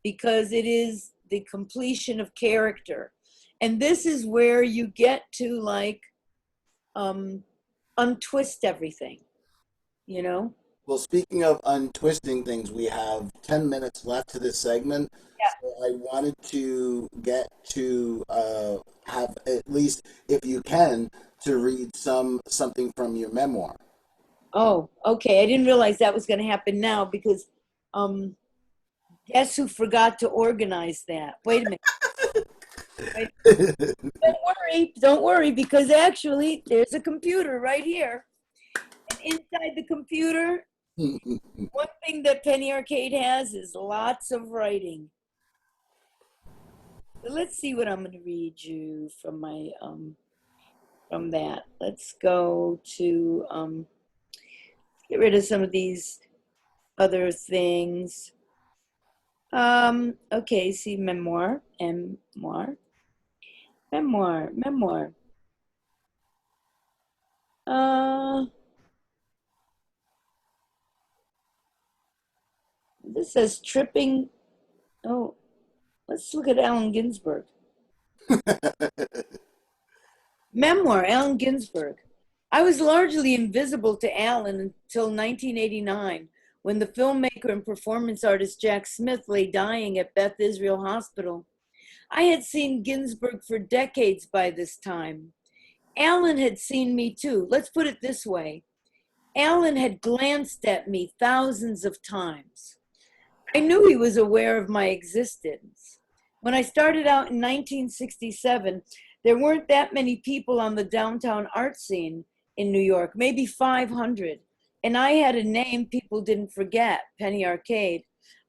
because it is the completion of character. And this is where you get to like untwist everything, you know? Well, speaking of untwisting things, we have 10 minutes left to this segment. Yeah. So I wanted to get to have, at least if you can, to read something from your memoir. Oh, okay. I didn't realize that was going to happen now because guess who forgot to organize that? Wait a minute. Don't worry, because actually there's a computer right here. And inside the computer, one thing that Penny Arcade has is lots of writing. So let's see what I'm going to read you from my from that. Let's go to get rid of some of these other things. Okay, see memoir. This says tripping. Oh, let's look at Allen Ginsberg. Memoir, Allen Ginsberg. I was largely invisible to Allen until 1989, when the filmmaker and performance artist Jack Smith lay dying at Beth Israel Hospital. I had seen Ginsberg for decades by this time. Allen had seen me too. Let's put it this way. Allen had glanced at me thousands of times. I knew he was aware of my existence. When I started out in 1967, there weren't that many people on the downtown art scene in New York, maybe 500. And I had a name people didn't forget, Penny Arcade.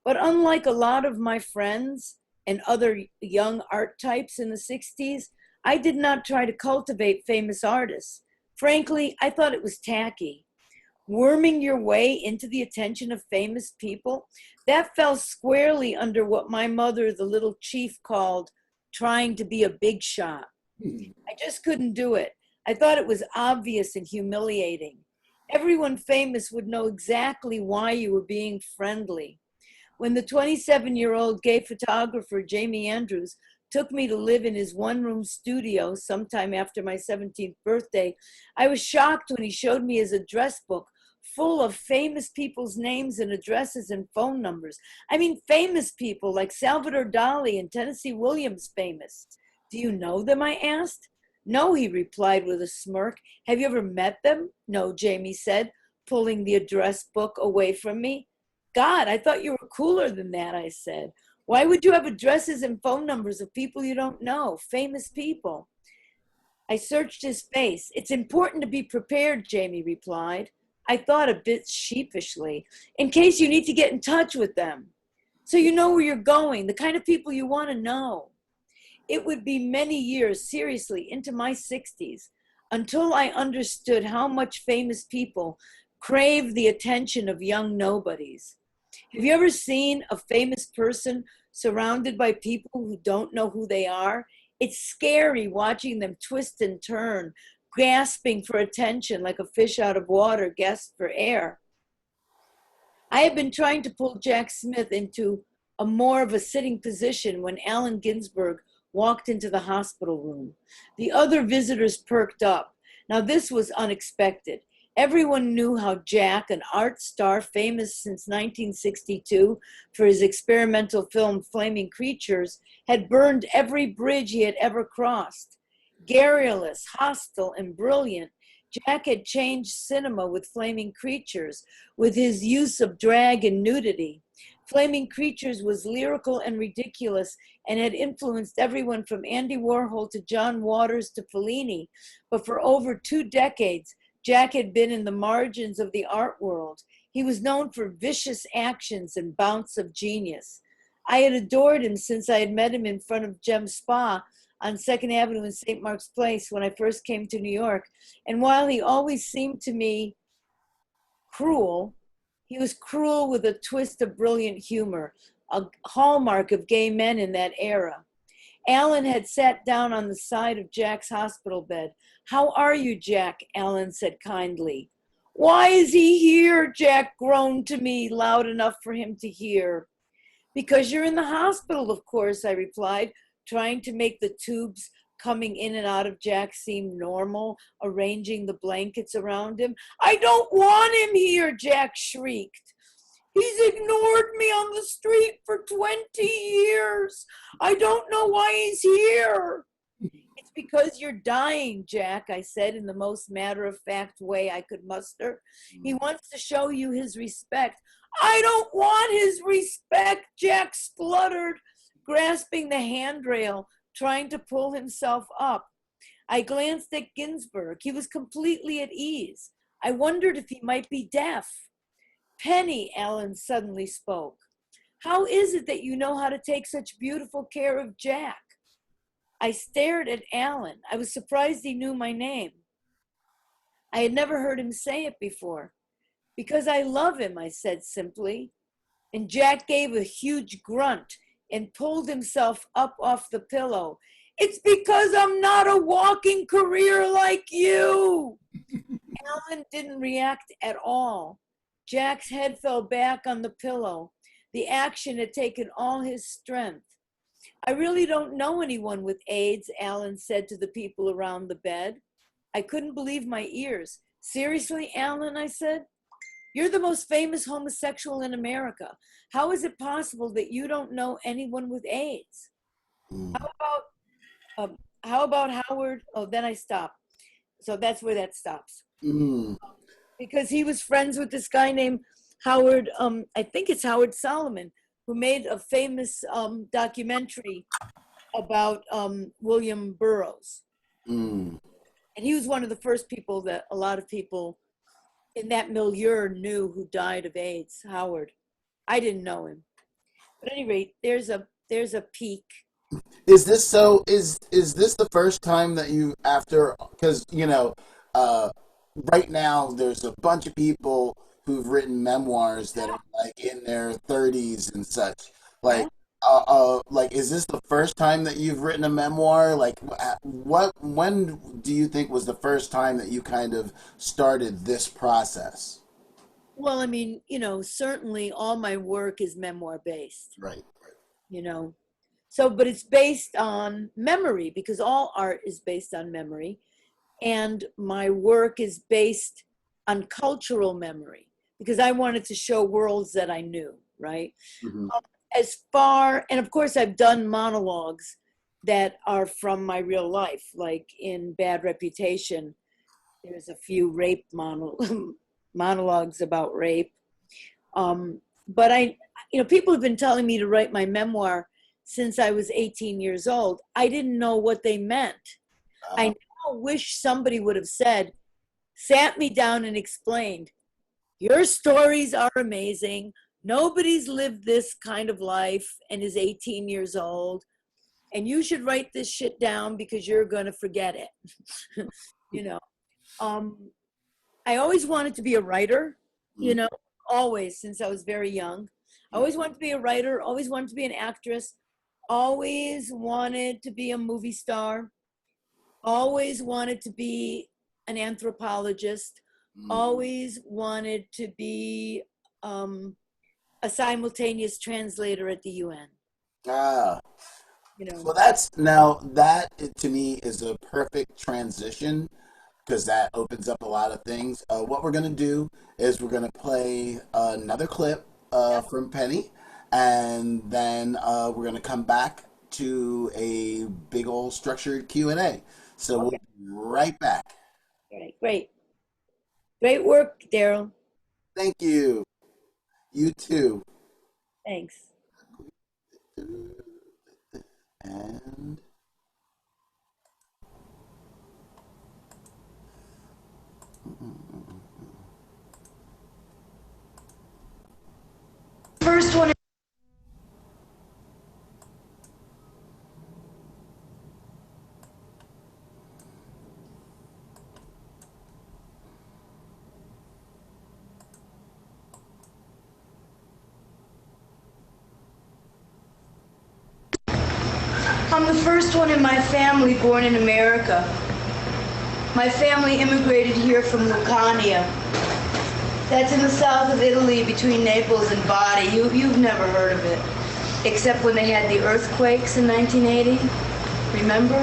But unlike a lot of my friends and other young art types in the 60s, I did not try to cultivate famous artists. Frankly, I thought it was tacky. Worming your way into the attention of famous people, that fell squarely under what my mother, the little chief, called trying to be a big shot. I just couldn't do it. I thought it was obvious and humiliating. Everyone famous would know exactly why you were being friendly. When the 27-year-old gay photographer Jamie Andrews took me to live in his one-room studio sometime after my 17th birthday, I was shocked when he showed me his address book full of famous people's names and addresses and phone numbers. I mean, famous people like Salvador Dali and Tennessee Williams famous. Do you know them, I asked. No, he replied with a smirk. Have you ever met them? No, Jamie said, pulling the address book away from me. God, I thought you were cooler than that, I said. Why would you have addresses and phone numbers of people you don't know, famous people? I searched his face. It's important to be prepared, Jamie replied. I thought a bit sheepishly, in case you need to get in touch with them. So you know where you're going, the kind of people you want to know. It would be many years, seriously, into my 60s, until I understood how much famous people crave the attention of young nobodies. Have you ever seen a famous person surrounded by people who don't know who they are? It's scary watching them twist and turn, gasping for attention like a fish out of water gasps for air. I had been trying to pull Jack Smith into a more of a sitting position when Allen Ginsberg walked into the hospital room. The other visitors perked up. Now this was unexpected. Everyone knew how Jack, an art star famous since 1962 for his experimental film Flaming Creatures, had burned every bridge he had ever crossed. Garrulous, hostile, and brilliant, Jack had changed cinema with Flaming Creatures, with his use of drag and nudity. Flaming Creatures was lyrical and ridiculous and had influenced everyone from Andy Warhol to John Waters to Fellini. But for over 2 decades, Jack had been in the margins of the art world. He was known for vicious actions and bouts of genius. I had adored him since I had met him in front of Gem Spa on 2nd Avenue in St. Mark's Place when I first came to New York. And while he always seemed to me cruel, he was cruel with a twist of brilliant humor, a hallmark of gay men in that era. Alan had sat down on the side of Jack's hospital bed. "How are you, Jack?" Alan said kindly. "Why is he here?" Jack groaned to me, loud enough for him to hear. "Because you're in the hospital, of course," I replied, trying to make the tubes coming in and out of Jack seem normal, arranging the blankets around him. "I don't want him here," Jack shrieked. "He's ignored me on the street for 20 years. I don't know why he's here." "It's because you're dying, Jack," I said in the most matter-of-fact way I could muster. "He wants to show you his respect." "I don't want his respect," Jack spluttered, grasping the handrail, trying to pull himself up. I glanced at Ginsberg. He was completely at ease. I wondered if he might be deaf. "Penny," Alan suddenly spoke, "how is it that you know how to take such beautiful care of Jack?" I stared at Alan. I was surprised he knew my name. I had never heard him say it before. "Because I love him," I said simply. And Jack gave a huge grunt and pulled himself up off the pillow. "It's because I'm not a walking career like you." Alan didn't react at all. Jack's head fell back on the pillow. The action had taken all his strength. "I really don't know anyone with AIDS," Alan said to the people around the bed. I couldn't believe my ears. "Seriously, Alan," I said, "you're the most famous homosexual in America. How is it possible that you don't know anyone with AIDS?" How about Howard? Oh, then I stopped. So that's where that stops. Because he was friends with this guy named Howard, I think it's Howard Solomon, who made a famous documentary about William Burroughs. And he was one of the first people that a lot of people in that milieu knew who died of AIDS, Howard. I didn't know him. But at any rate, there's a peak. Is this so? Is this the first time that you, after, because right now there's a bunch of people who've written memoirs that are like in their 30s and such. Like, is this the first time that you've written a memoir? Like, when do you think was the first time that you kind of started this process? Well, I mean, certainly all my work is memoir based. Right. So, but it's based on memory because all art is based on memory. And my work is based on cultural memory because I wanted to show worlds that I knew, right? Mm-hmm. And of course I've done monologues that are from my real life, like in Bad Reputation, there's a few rape monologues about rape. But people have been telling me to write my memoir since I was 18 years old. I didn't know what they meant. I now wish somebody would have sat me down and explained, "Your stories are amazing. Nobody's lived this kind of life and is 18 years old. And you should write this shit down because you're going to forget it." I always wanted to be a writer, always since I was very young. I always wanted to be a writer, always wanted to be an actress, always wanted to be a movie star, always wanted to be an anthropologist, always wanted to be a simultaneous translator at the UN. Well, that to me is a perfect transition because that opens up a lot of things. What we're going to do is we're going to play another clip from Penny, and then we're going to come back to a big old structured Q&A. So we'll be right back. All right, great. Great work, Darryl. Thank you. You too. Thanks. And First one. I'm the first one in my family born in America. My family immigrated here from Lucania. That's in the south of Italy between Naples and Bari. You've never heard of it, except when they had the earthquakes in 1980. Remember?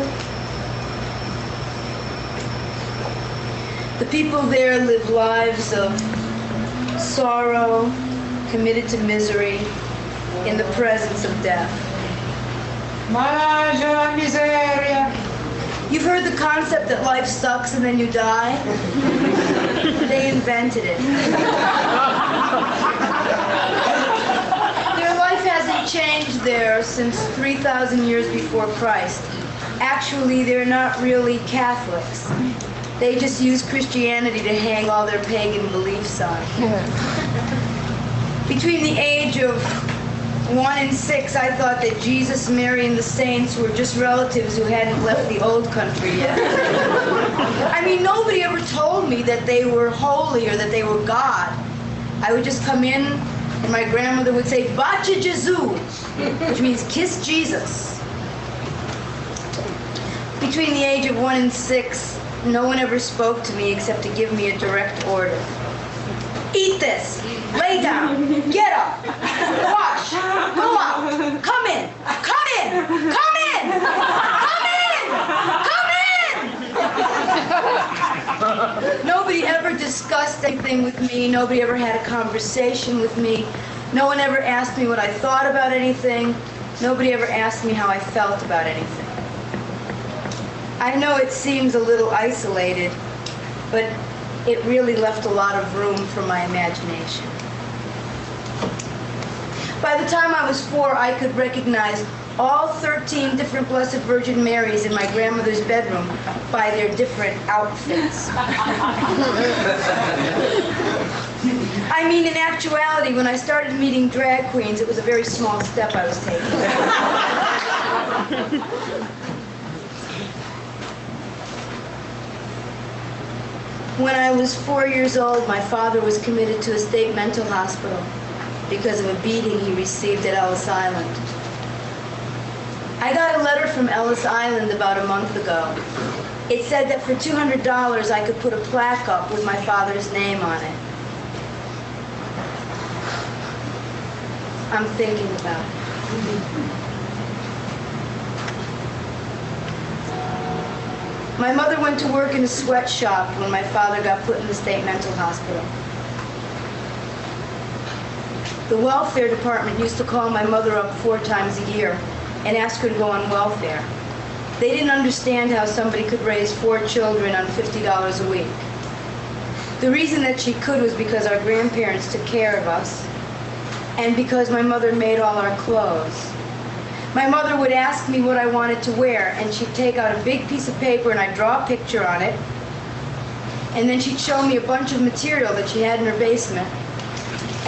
The people there live lives of sorrow, committed to misery, in the presence of death. Malaggia miseria. You've heard the concept that life sucks and then you die? They invented it. Their life hasn't changed there since 3,000 years before Christ. Actually, they're not really Catholics. They just use Christianity to hang all their pagan beliefs on. Between the age of 1 and 6, I thought that Jesus, Mary, and the saints were just relatives who hadn't left the old country yet. I mean, nobody ever told me that they were holy or that they were God. I would just come in, and my grandmother would say, Bacia Gesù, which means kiss Jesus. Between the age of 1 and 6, no one ever spoke to me except to give me a direct order. Eat this. Lay down. Get up. Wash. Go out. Come in. Come in. Come in. Come in. Come in. Nobody ever discussed anything with me. Nobody ever had a conversation with me. No one ever asked me what I thought about anything. Nobody ever asked me how I felt about anything. I know it seems a little isolated, but it really left a lot of room for my imagination. By the time I was 4, I could recognize all 13 different Blessed Virgin Marys in my grandmother's bedroom by their different outfits. I mean, in actuality, when I started meeting drag queens, it was a very small step I was taking. When I was 4 years old, my father was committed to a state mental hospital because of a beating he received at Ellis Island. I got a letter from Ellis Island about a month ago. It said that for $200 I could put a plaque up with my father's name on it. I'm thinking about it. My mother went to work in a sweatshop when my father got put in the state mental hospital. The welfare department used to call my mother up 4 times a year and ask her to go on welfare. They didn't understand how somebody could raise 4 children on $50 a week. The reason that she could was because our grandparents took care of us and because my mother made all our clothes. My mother would ask me what I wanted to wear, and she'd take out a big piece of paper and I'd draw a picture on it, and then she'd show me a bunch of material that she had in her basement,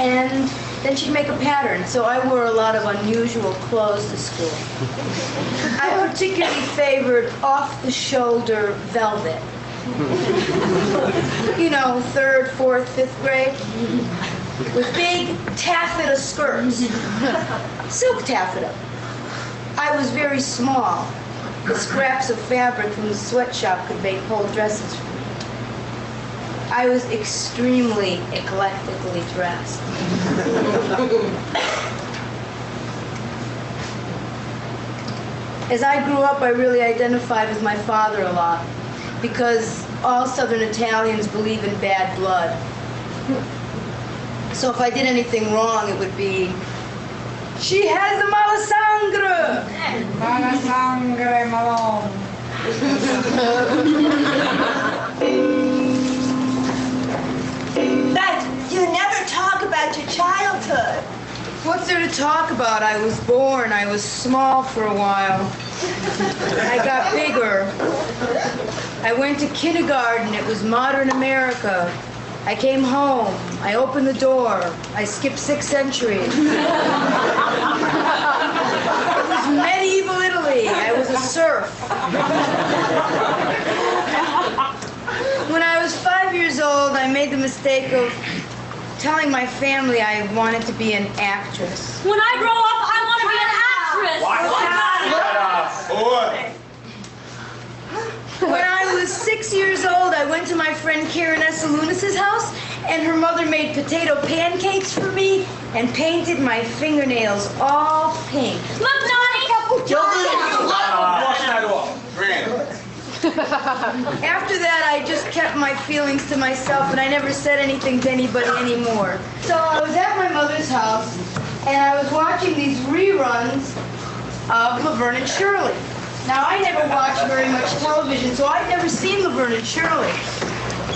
and then she'd make a pattern. So I wore a lot of unusual clothes to school. I particularly favored off-the-shoulder velvet. You know, 3rd, 4th, 5th grade, with big taffeta skirts, silk taffeta. I was very small. The scraps of fabric from the sweatshop could make whole dresses for me. I was extremely eclectically dressed. As I grew up, I really identified with my father a lot because all Southern Italians believe in bad blood. So if I did anything wrong, it would be, she has the mala sangre. Mala sangre, Malone. But you never talk about your childhood. What's there to talk about? I was born. I was small for a while. I got bigger. I went to kindergarten. It was modern America. I came home. I opened the door. I skipped 6 centuries. It was medieval Italy. I was a serf. When I was 5 years old, I made the mistake of telling my family I wanted to be an actress. When I grow up, I want to be an actress. When I was 6 years old, I went to my friend Karen Essalunas' house, and her mother made potato pancakes for me and painted my fingernails all pink. Look, Nani! Wash that off. After that, I just kept my feelings to myself, and I never said anything to anybody anymore. So I was at my mother's house, and I was watching these reruns of Laverne and Shirley. Now, I never watched very much television, so I'd never seen Laverne and Shirley.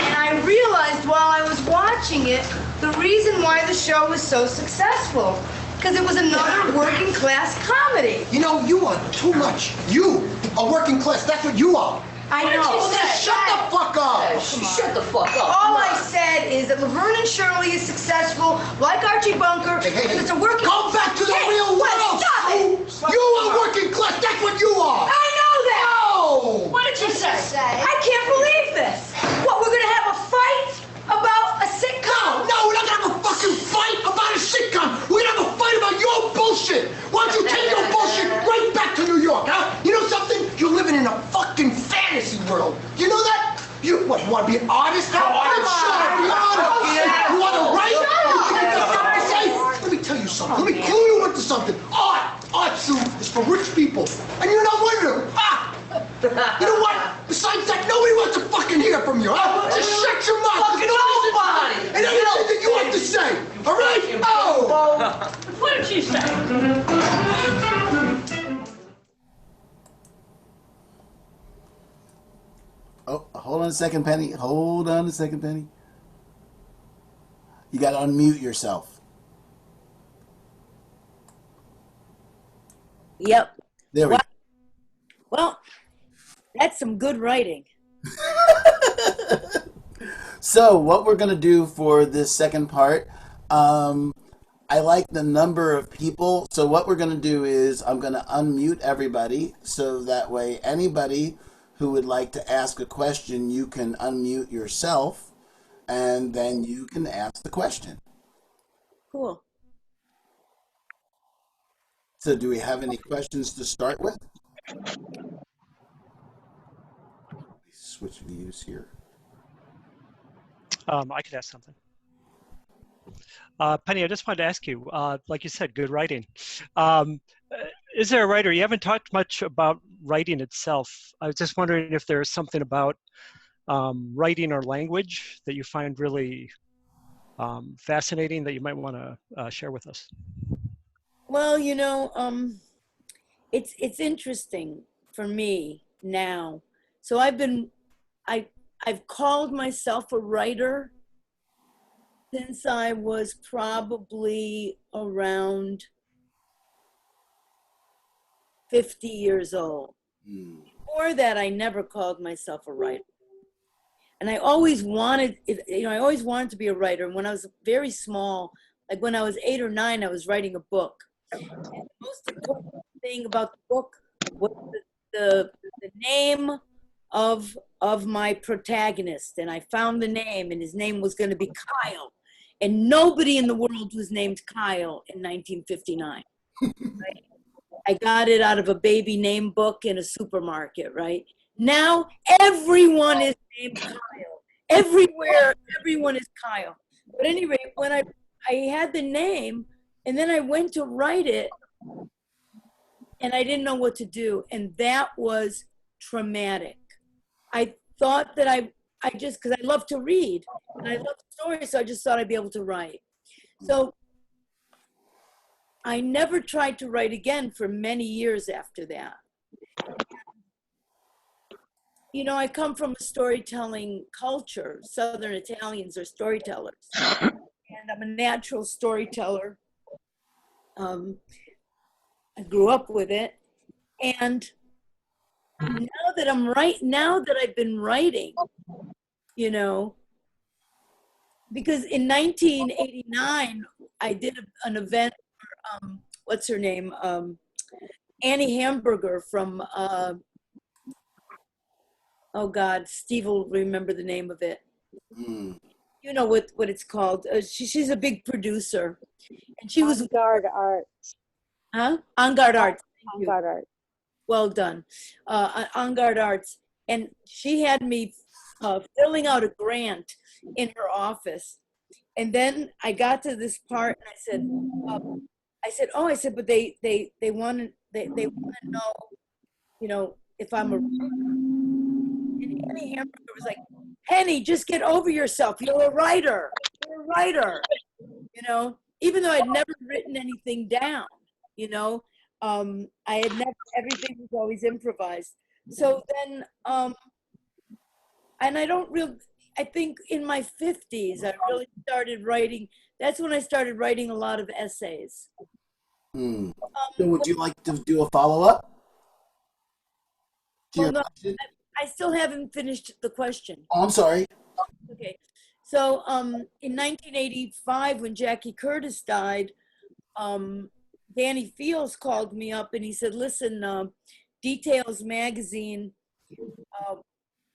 And I realized while I was watching it, the reason why the show was so successful. Because it was another working class comedy. You know, you are too much. You are working class. That's what you are. I know. Just shut the fuck up. Shut the fuck up. All I said is that Laverne and Shirley is successful, like Archie Bunker. It's a working. Go back to the real world. Stop it. You are working class. That's what you are. I know that. No. What did you say? I can't believe this. What, we're gonna have a fight about a sitcom? No, we're not gonna have a fucking fight about a sitcom. We're gonna have a fight about your bullshit. Why don't you take your bullshit right back to New York, huh? You know something? You're living in a fucking fantasy world. You know that? You what? You want to be an artist? Shut up! Be honest. You want to write? You think you got something to say? Let me tell you something. Let me clue you into something. Art, Sue, is for rich people, and you're not one of them. You know what? Besides that, nobody wants to fucking hear from you, huh? Just shut your mouth. Fucking nobody. And everything that you have to say. All right? Oh. What did she say? Oh, hold on a second, Penny. Hold on a second, Penny. You got to unmute yourself. Yep. There we go. Well, that's some good writing. So what we're going to do for this second part, I like the number of people. So what we're going to do is I'm going to unmute everybody. So that way anybody who would like to ask a question, you can unmute yourself and then you can ask the question. Cool. So do we have any questions to start with? Switch views here. I could ask something. Penny, I just wanted to ask you, like you said, good writing. Is there a writer, you haven't talked much about writing itself. I was just wondering if there's something about writing or language that you find really fascinating that you might want to share with us. Well, you know, it's interesting for me now. So I've called myself a writer since I was probably around 50 years old. Before that, I never called myself a writer. And I always wanted, I always wanted to be a writer. And when I was very small, like when I was 8 or 9, I was writing a book. And the most important thing about the book was the name of my protagonist. And I found the name, and his name was going to be Kyle. And nobody in the world was named Kyle in 1959. Right? I got it out of a baby name book in a supermarket, right? Now everyone is named Kyle. Everywhere, everyone is Kyle. But anyway, when I had the name, and then I went to write it, and I didn't know what to do. And that was traumatic. I thought that I just, because I love to read and I love stories, so I just thought I'd be able to write. So I never tried to write again for many years after that. You know, I come from a storytelling culture. Southern Italians are storytellers. And I'm a natural storyteller. I grew up with it. And now that I've been writing, you know, because in 1989, I did an event for, what's her name? Annie Hamburger from, oh God, Steve will remember the name of it. You know what it's called. She's a big producer. And she was— On-Guard Arts. Huh? On-Guard Arts. On-Guard Arts. Well done. On-Guard Arts. And she had me filling out a grant in her office. And then I got to this part and I said, but they want to know, you know, if I'm a writer. And Annie Hamburger was like, Penny, just get over yourself. You're a writer. You're a writer. You know, even though I'd never written anything down, you know, I had never, everything was always improvised. So then, and I think in my 50s, I really started writing. That's when I started writing a lot of essays. So would you like to do a follow-up? Well, no, I still haven't finished the question. Oh, I'm sorry. Okay. So in 1985, when Jackie Curtis died, Danny Fields called me up and he said, listen, Details magazine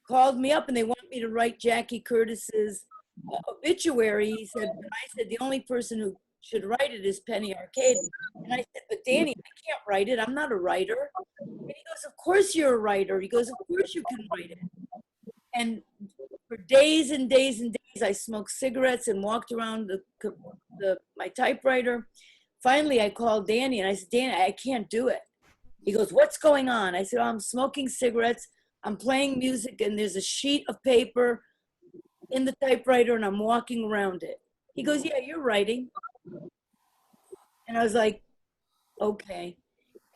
called me up and they want me to write Jackie Curtis's obituary. He said, I said, the only person who should write it is Penny Arcade. And I said, but Danny, I can't write it. I'm not a writer. And he goes, of course you're a writer. He goes, of course you can write it. And for days and days and days, I smoked cigarettes and walked around my typewriter. Finally, I called Danny and I said, Danny, I can't do it. He goes, what's going on? I said, I'm smoking cigarettes. I'm playing music and there's a sheet of paper in the typewriter and I'm walking around it. He goes, yeah, you're writing. And I was like, okay.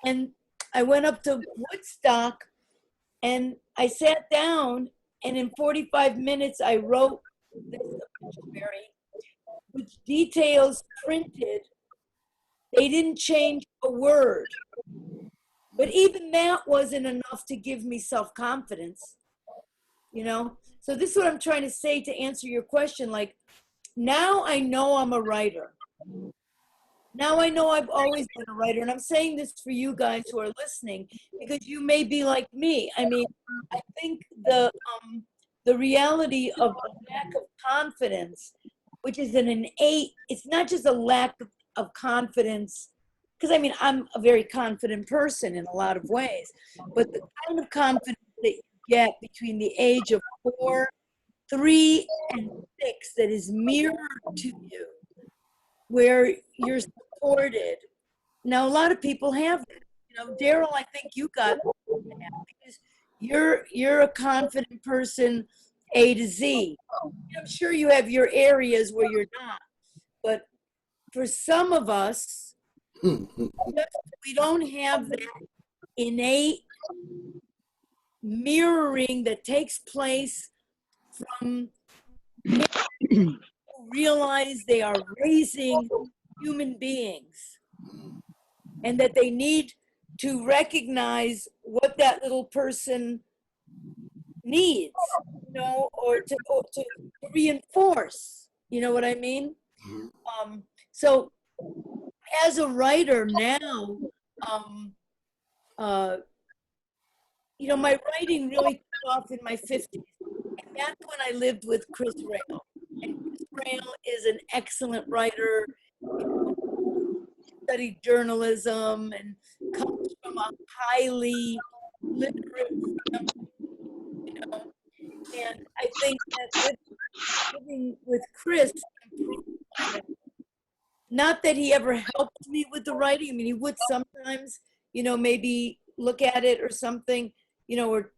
And I went up to Woodstock and I sat down and in 45 minutes I wrote this obituary, which Details printed. They didn't change a word. But even that wasn't enough to give me self-confidence, you know? So this is what I'm trying to say to answer your question. Like, now I know I'm a writer. Now I know I've always been a writer. And I'm saying this for you guys who are listening, because you may be like me. I mean, I think the reality of a lack of confidence, which is an innate, it's not just a lack of confidence, because I mean, I'm a very confident person in a lot of ways, but the kind of confidence that you get between the age of 4, 3, and 6 that is mirrored to you, where you're supported. Now, a lot of people have it. You know, Darryl, I think you got that because you're a confident person, A to Z. I'm sure you have your areas where you're not, but for some of us, we don't have that innate mirroring that takes place from people who realize they are raising human beings and that they need to recognize what that little person needs, you know, or to reinforce, you know what I mean? So as a writer now, you know, my writing really took off in my 50s. And that's when I lived with Chris Rail. And Chris Rail is an excellent writer, studied journalism, and comes from a highly literate family, you know. And I think that living with Chris, not that he ever helped me with the writing. I mean, he would sometimes, you know, maybe look at it or something, you know, or,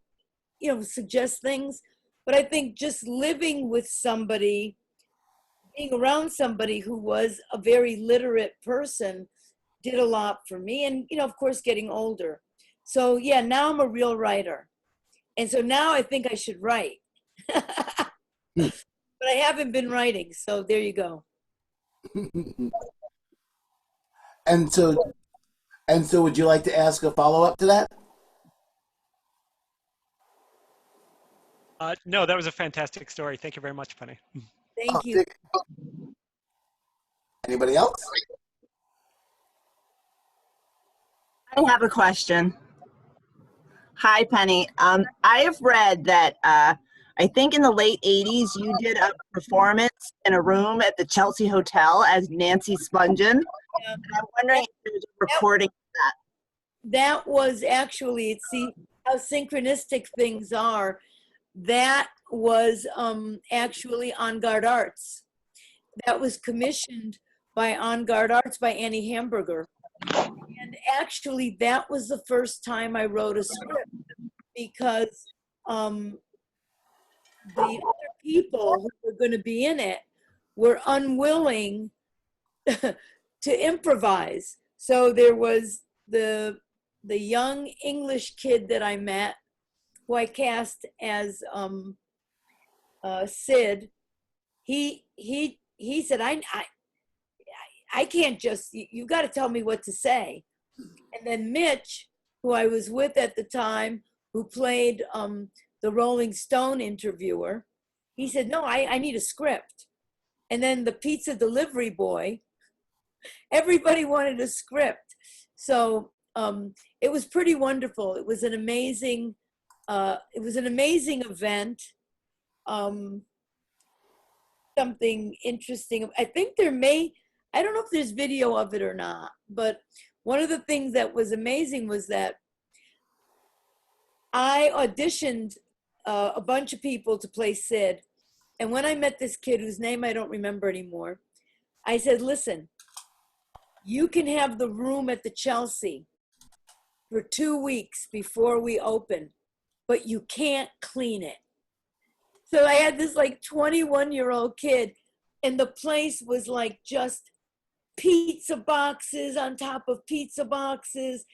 you know, suggest things. But I think just living with somebody, being around somebody who was a very literate person did a lot for me. And, you know, of course, getting older. So yeah, now I'm a real writer. And so now I think I should write. But I haven't been writing, so there you go. And so would you like to ask a follow-up to that? No, that was a fantastic story. Thank you very much, Penny. Thank you. Anybody else? I have a question. Hi, Penny. I have read that I think in the late 80s you did a performance in a room at the Chelsea Hotel as Nancy Spungen. Yeah. And I'm wondering if there was a recording of that. That was actually, see how synchronistic things are. That was actually On Guard Arts. That was commissioned by On Guard Arts by Annie Hamburger. And actually, that was the first time I wrote a script because the other people who were going to be in it were unwilling to improvise. So there was the young English kid that I met, who I cast as Sid. He said, I can't just, you got to tell me what to say. And then Mitch, who I was with at the time, who played the Rolling Stone interviewer, he said, no, I need a script. And then the pizza delivery boy, everybody wanted a script. So it was pretty wonderful. It was an amazing event. Something interesting. I think I don't know if there's video of it or not, but one of the things that was amazing was that I auditioned a bunch of people to play Sid. And when I met this kid whose name I don't remember anymore, I said, listen, you can have the room at the Chelsea for 2 weeks before we open, but you can't clean it. So I had this like 21-year-old kid, and the place was like just pizza boxes on top of pizza boxes,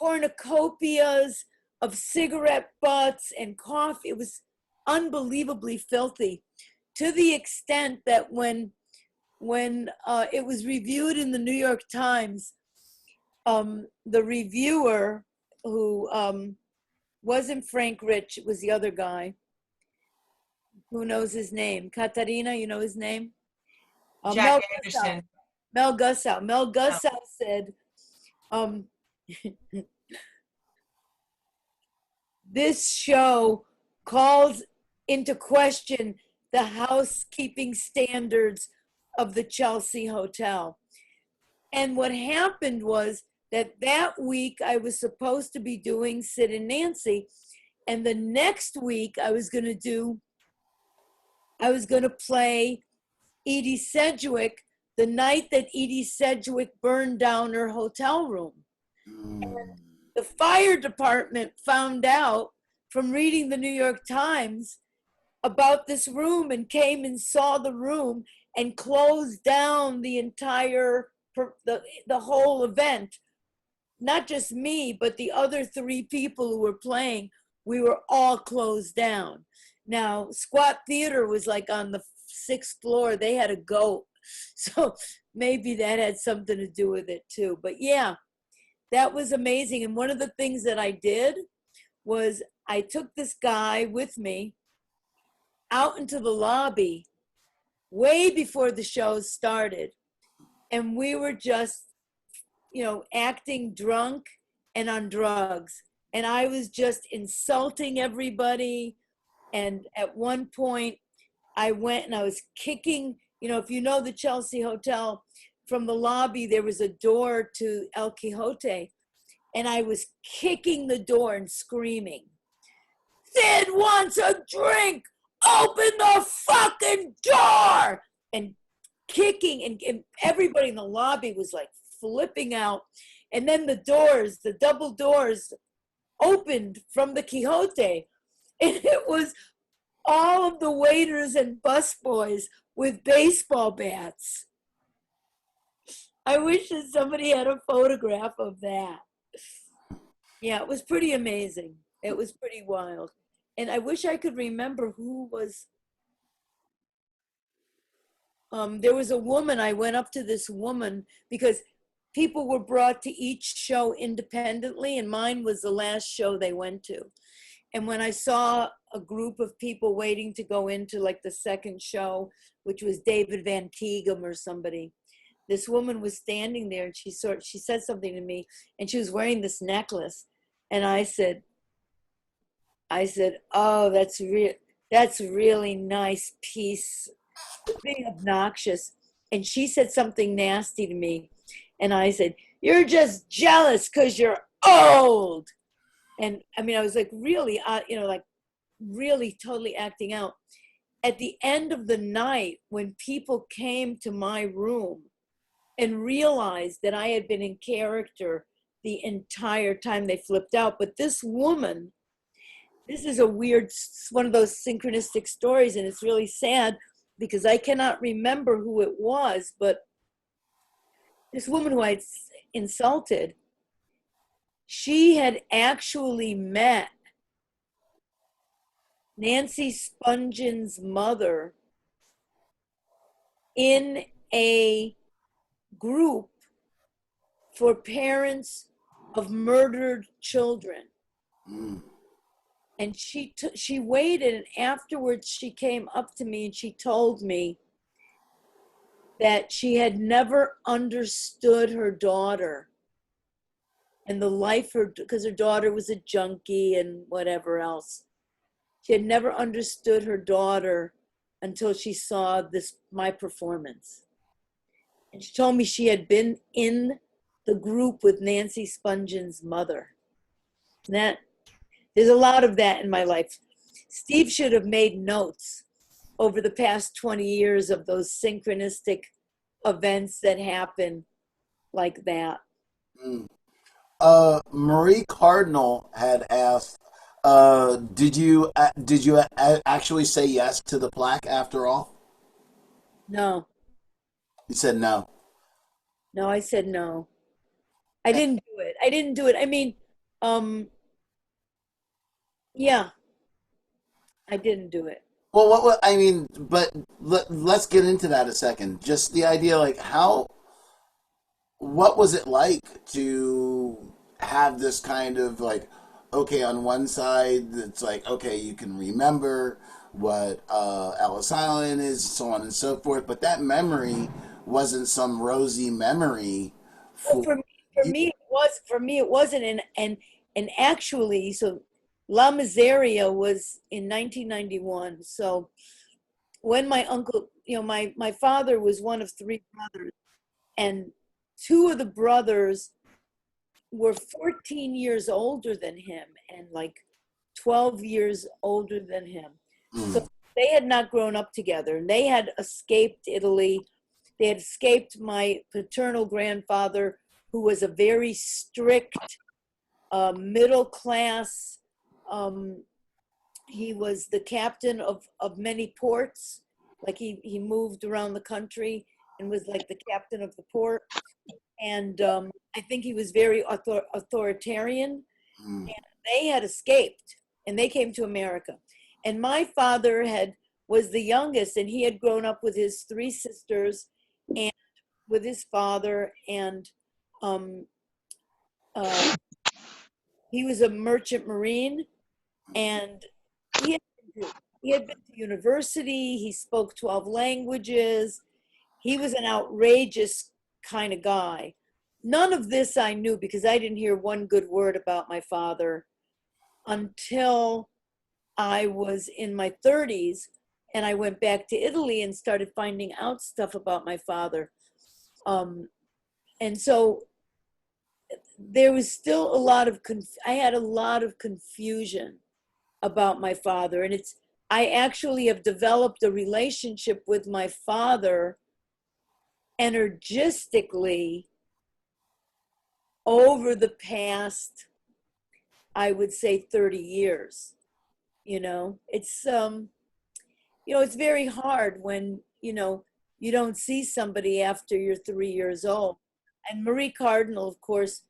cornucopias of cigarette butts and coffee. It was unbelievably filthy, to the extent that when it was reviewed in the New York Times, the reviewer, who wasn't Frank Rich, it was the other guy. Who knows his name? Katarina, you know his name? Jack Anderson. Mel Gussow. Mel Gussow said, this show calls into question the housekeeping standards of the Chelsea Hotel. And what happened was that week I was supposed to be doing Sid and Nancy, and the next week I was going to play Edie Sedgwick the night that Edie Sedgwick burned down her hotel room. And the fire department found out from reading the New York Times about this room and came and saw the room and closed down the entire, the whole event. Not just me, but the other 3 people who were playing, we were all closed down. Now, Squat Theater was like on the 6th floor. They had a goat. So maybe that had something to do with it too. But yeah, that was amazing. And one of the things that I did was I took this guy with me out into the lobby way before the show started. And we were just, acting drunk and on drugs. And I was just insulting everybody. And at one point, I went and I was kicking, if you know the Chelsea Hotel, from the lobby, there was a door to El Quixote. And I was kicking the door and screaming, Sid wants a drink! Open the fucking door! And kicking, and everybody in the lobby was like flipping out. And then the double doors opened from the Quixote. And it was all of the waiters and busboys with baseball bats. I wish that somebody had a photograph of that. Yeah, it was pretty amazing. It was pretty wild. And I wish I could remember who was. There was a woman, I went up to this woman because people were brought to each show independently, and mine was the last show they went to. And when I saw a group of people waiting to go into like the second show, which was David Van Tighem or somebody, this woman was standing there and she said something to me, and she was wearing this necklace. And I said, oh, that's really nice piece. Being obnoxious. And she said something nasty to me. And I said, you're just jealous because you're old. And I mean, I was like really, like really totally acting out. At the end of the night, when people came to my room and realized that I had been in character the entire time, they flipped out. But this woman, this is a weird, one of those synchronistic stories, and it's really sad because I cannot remember who it was, but this woman who I'd insulted, she had actually met Nancy Spungen mother in a group for parents of murdered children. And she waited, and afterwards she came up to me and she told me that she had never understood her daughter and the life because her daughter was a junkie and whatever else. She had never understood her daughter until she saw my performance. And she told me she had been in the group with Nancy Spungen's mother. And there's a lot of that in my life. Steve should have made notes over the past 20 years of those synchronistic events that happen like that. Marie Cardinal had asked, did you actually say yes to the plaque after all? No. You said no. No, I said no. I didn't do it. I mean, yeah, I didn't do it. Well, what I mean, but let's get into that a second. Just the idea, like, what was it like to have this kind of, like, okay, on one side, it's like, okay, you can remember what Ellis Island is, so on and so forth, but that memory wasn't some rosy memory. For me, it wasn't, and actually, so La Miseria was in 1991. So when my uncle, my father was one of three brothers, and two of the brothers were 14 years older than him and like 12 years older than him. So they had not grown up together, and they had escaped Italy. They had escaped my paternal grandfather, who was a very strict middle class. He was the captain of many ports. Like he moved around the country and was like the captain of the port. And I think he was very authoritarian. And they had escaped, and they came to America. And my father was the youngest, and he had grown up with his three sisters and with his father. And he was a merchant marine, and he had been to university. He spoke 12 languages. He was an outrageous kind of guy. None of this I knew because I didn't hear one good word about my father until I was in my 30s, and I went back to Italy and started finding out stuff about my father. And so there was still I had a lot of confusion about my father. And I actually have developed a relationship with my father energistically over the past, I would say, 30 years. It's it's very hard when you don't see somebody after you're 3 years old. And Marie Cardinal, of course,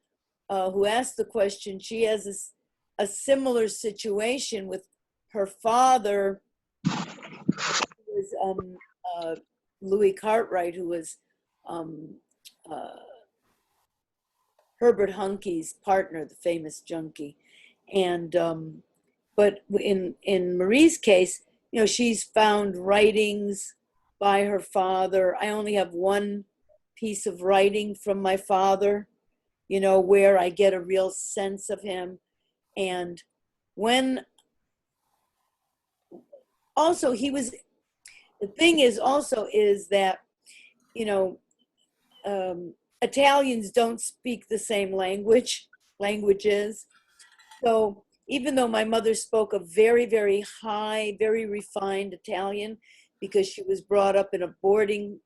who asked the question, she has a similar situation with her father, who was Louis Cartwright, who was Herbert Huncke's partner, the famous junkie. And but in Marie's case, she's found writings by her father. I only have one piece of writing from my father, where I get a real sense of him. And when also the thing is that, Italians don't speak the same languages. So even though my mother spoke a very, very high, very refined Italian, because she was brought up in a boarding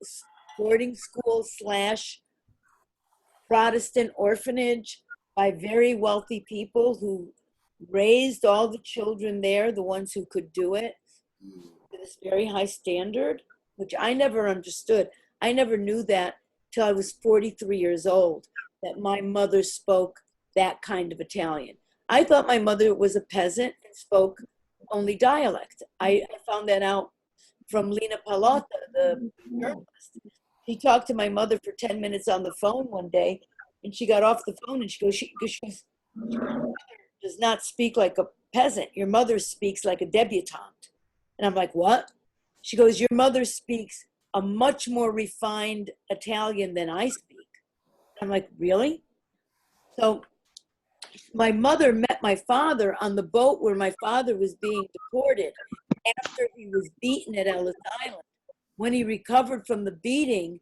school / Protestant orphanage by very wealthy people who raised all the children there, the ones who could do it, to this very high standard, which I never understood. I never knew that till I was 43 years old, that my mother spoke that kind of Italian. I thought my mother was a peasant and spoke only dialect. I found that out from Lena Pallotta, the journalist. She talked to my mother for 10 minutes on the phone one day, and she got off the phone and she goes, your mother does not speak like a peasant. Your mother speaks like a debutante. And I'm like, what? She goes, your mother speaks a much more refined Italian than I speak. I'm like, really? So my mother met my father on the boat where my father was being deported after he was beaten at Ellis Island. When he recovered from the beating,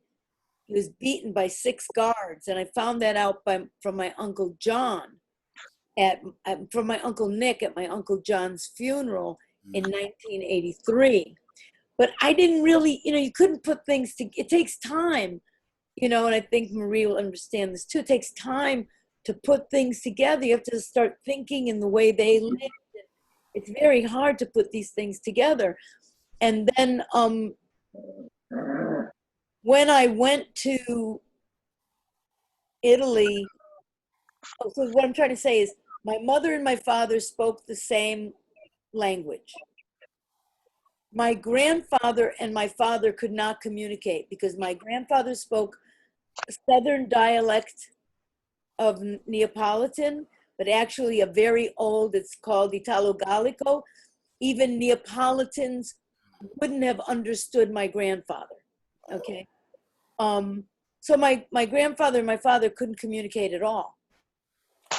he was beaten by 6 guards. And I found that out from my Uncle John, from my Uncle Nick at my Uncle John's funeral in 1983. But I didn't really, you couldn't put things together. It takes time, and I think Marie will understand this too. It takes time to put things together. You have to start thinking in the way they lived. It's very hard to put these things together. And then when I went to Italy, so what I'm trying to say is my mother and my father spoke the same language. My grandfather and my father could not communicate because my grandfather spoke a southern dialect of Neapolitan, but actually a very old, it's called Italo-Gallico. Even Neapolitans wouldn't have understood my grandfather, okay? So my grandfather and my father couldn't communicate at all.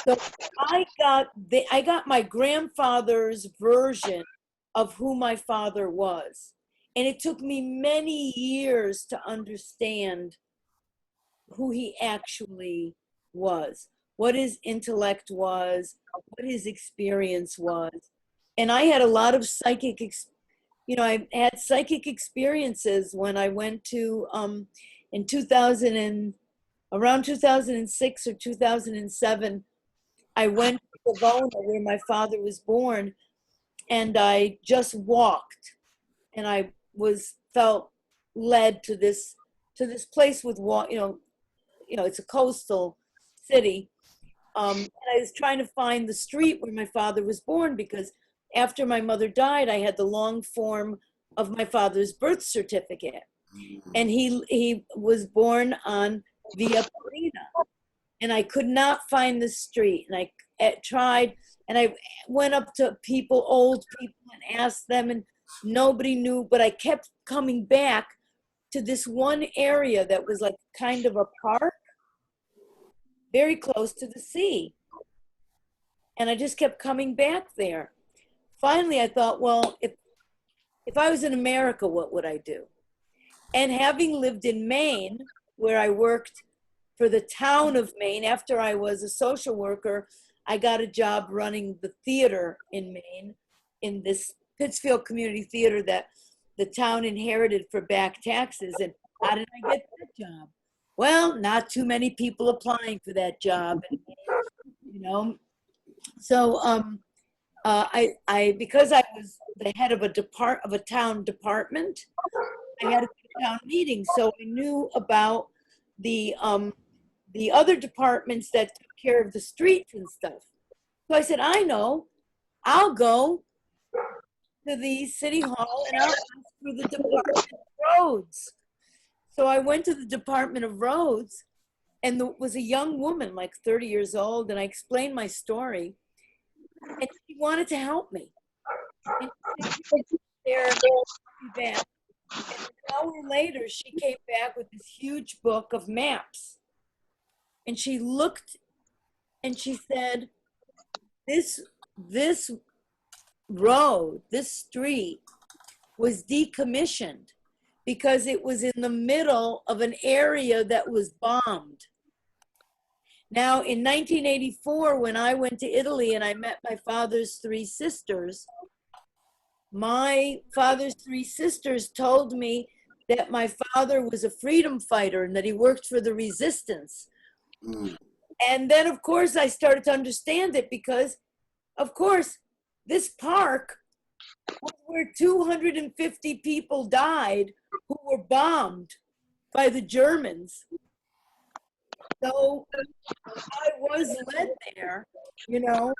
So I got my grandfather's version of who my father was. And it took me many years to understand who he actually was, what his intellect was, what his experience was. And I had a lot of I had psychic experiences when I went to, in around 2006 or 2007, I went to Savona where my father was born, and I just walked, and I felt led to this place with it's a coastal city. And I was trying to find the street where my father was born because after my mother died, I had the long form of my father's birth certificate, and he was born on Via Parina, and I could not find the street, and I tried. And I went up to old people, and asked them, and nobody knew, but I kept coming back to this one area that was like kind of a park, very close to the sea. And I just kept coming back there. Finally, I thought, well, if I was in America, what would I do? And having lived in Maine, where I worked for the town of Maine, after I was a social worker, I got a job running the theater in Maine, in this Pittsfield Community Theater that the town inherited for back taxes. And how did I get that job? Well, not too many people applying for that job, So Because I was the head of a town department, I had a town meeting, so I knew about the other departments that took care of the streets and stuff. So I said, I know, I'll go to the city hall and I'll ask for the Department of Roads. So I went to the Department of Roads, and there was a young woman, like 30 years old, and I explained my story, and she wanted to help me. And she said, there, I'll be back. And an hour later, she came back with this huge book of maps. And she looked and she said, this road, this street was decommissioned because it was in the middle of an area that was bombed. Now, in 1984, when I went to Italy and I met my father's three sisters, my father's three sisters told me that my father was a freedom fighter and that he worked for the resistance. And then, of course, I started to understand it because, of course, this park was where 250 people died who were bombed by the Germans. So I was led there, you know.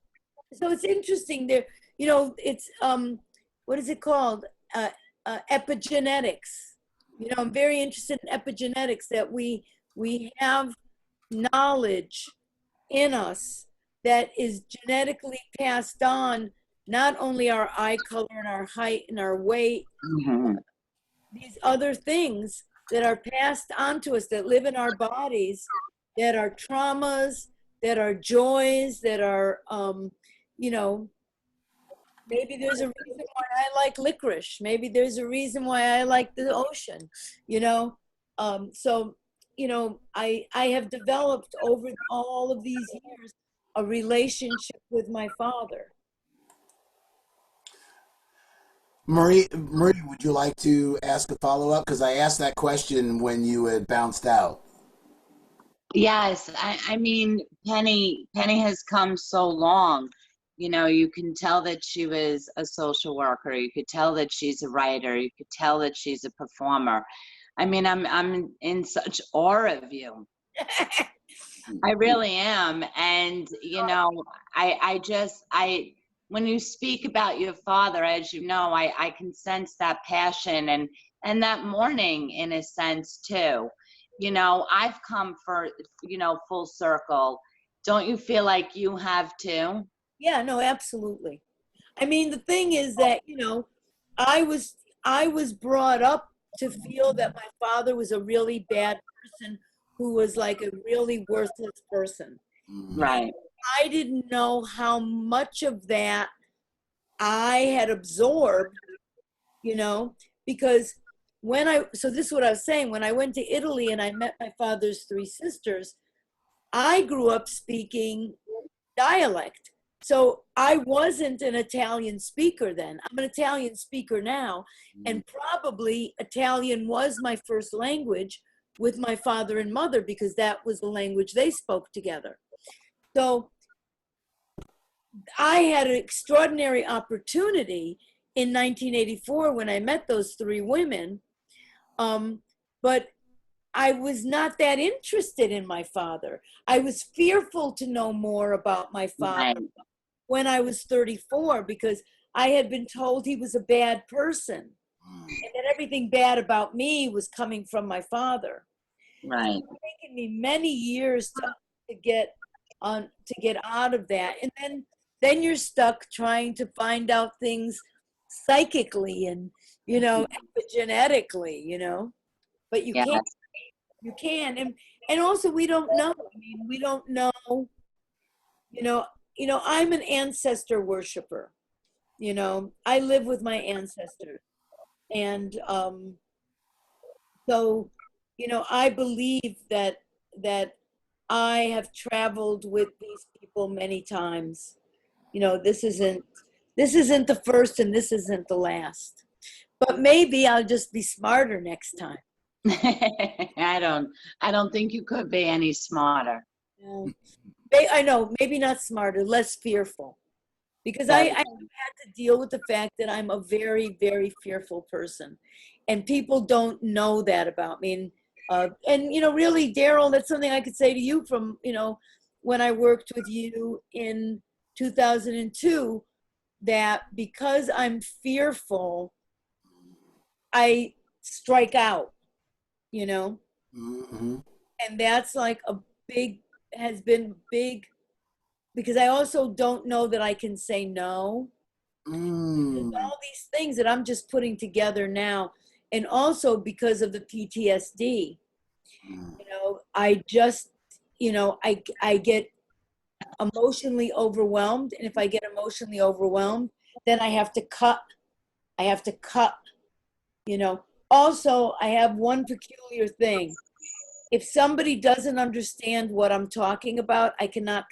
So it's interesting there, you know, it's, what is it called? Epigenetics. You know, I'm very interested in epigenetics, that we have knowledge in us that is genetically passed on, not only our eye color and our height and our weight, these other things that are passed on to us that live in our bodies, that are traumas, that are joys, that are, you know, maybe there's a reason why I like licorice. Maybe there's a reason why I like the ocean, you know? So, you know, I have developed over all of these years a relationship with my father. Marie, would you like to ask a follow-up? Because I asked that question when you had bounced out. Yes, I mean, Penny has come so long. You know, you can tell that she was a social worker. You could tell that she's a writer. You could tell that she's a performer. I mean, I'm in such awe of you. I really am. And, you know, I when you speak about your father, as you know, I can sense that passion and that mourning in a sense too. You know, I've come for, you know, full circle. Don't you feel like you have too? Yeah, no, absolutely. I mean, the thing is that, you know, I was brought up to feel that my father was a really bad person who was like a really worthless person. Right. I didn't know how much of that I had absorbed, you know, because so this is what I was saying, when I went to Italy and I met my father's three sisters, I grew up speaking dialect. So I wasn't an Italian speaker then. I'm an Italian speaker now, and probably Italian was my first language with my father and mother because that was the language they spoke together. So I had an extraordinary opportunity in 1984 when I met those three women, but I was not that interested in my father. I was fearful to know more about my father when I was 34 because I had been told he was a bad person and that everything bad about me was coming from my father. Right. It's taken me many years to get out of that, and then you're stuck trying to find out things psychically and, you know, epigenetically, you know, but you can't. You can, and also we don't know. I mean, we don't know. You know, I'm an ancestor worshiper. You know, I live with my ancestors, and so, you know, I believe that I have traveled with these people many times. You know, this isn't the first, and this isn't the last. But maybe I'll just be smarter next time. I don't think you could be any smarter. I know, maybe not smarter, less fearful, because I had to deal with the fact that I'm a very, very fearful person, and people don't know that about me. And you know, really, Darryl, that's something I could say to you from, you know, when I worked with you in 2002, that because I'm fearful, I strike out, you know, and that's like has been big, because I also don't know that I can say no. There's all these things that I'm just putting together now. And also because of the PTSD, you know, I just, you know, I get emotionally overwhelmed. And if I get emotionally overwhelmed, then I have to cut. You know. Also, I have one peculiar thing. If somebody doesn't understand what I'm talking about, I cannot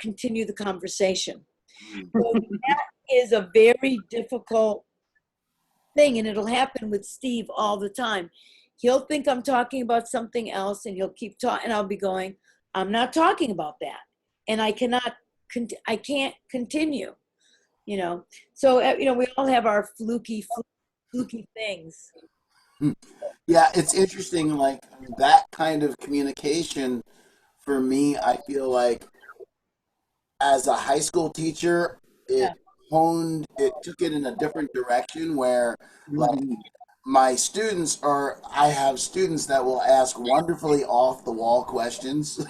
continue the conversation. So that is a very difficult thing, and it'll happen with Steve all the time. He'll think I'm talking about something else, and he'll keep talking, and I'll be going, I'm not talking about that, and I can't continue, you know. So you know, we all have our fluky things. Yeah, it's interesting, like that kind of communication for me, I feel like as a high school teacher, it took it in a different direction where like my students I have students that will ask wonderfully off the wall questions.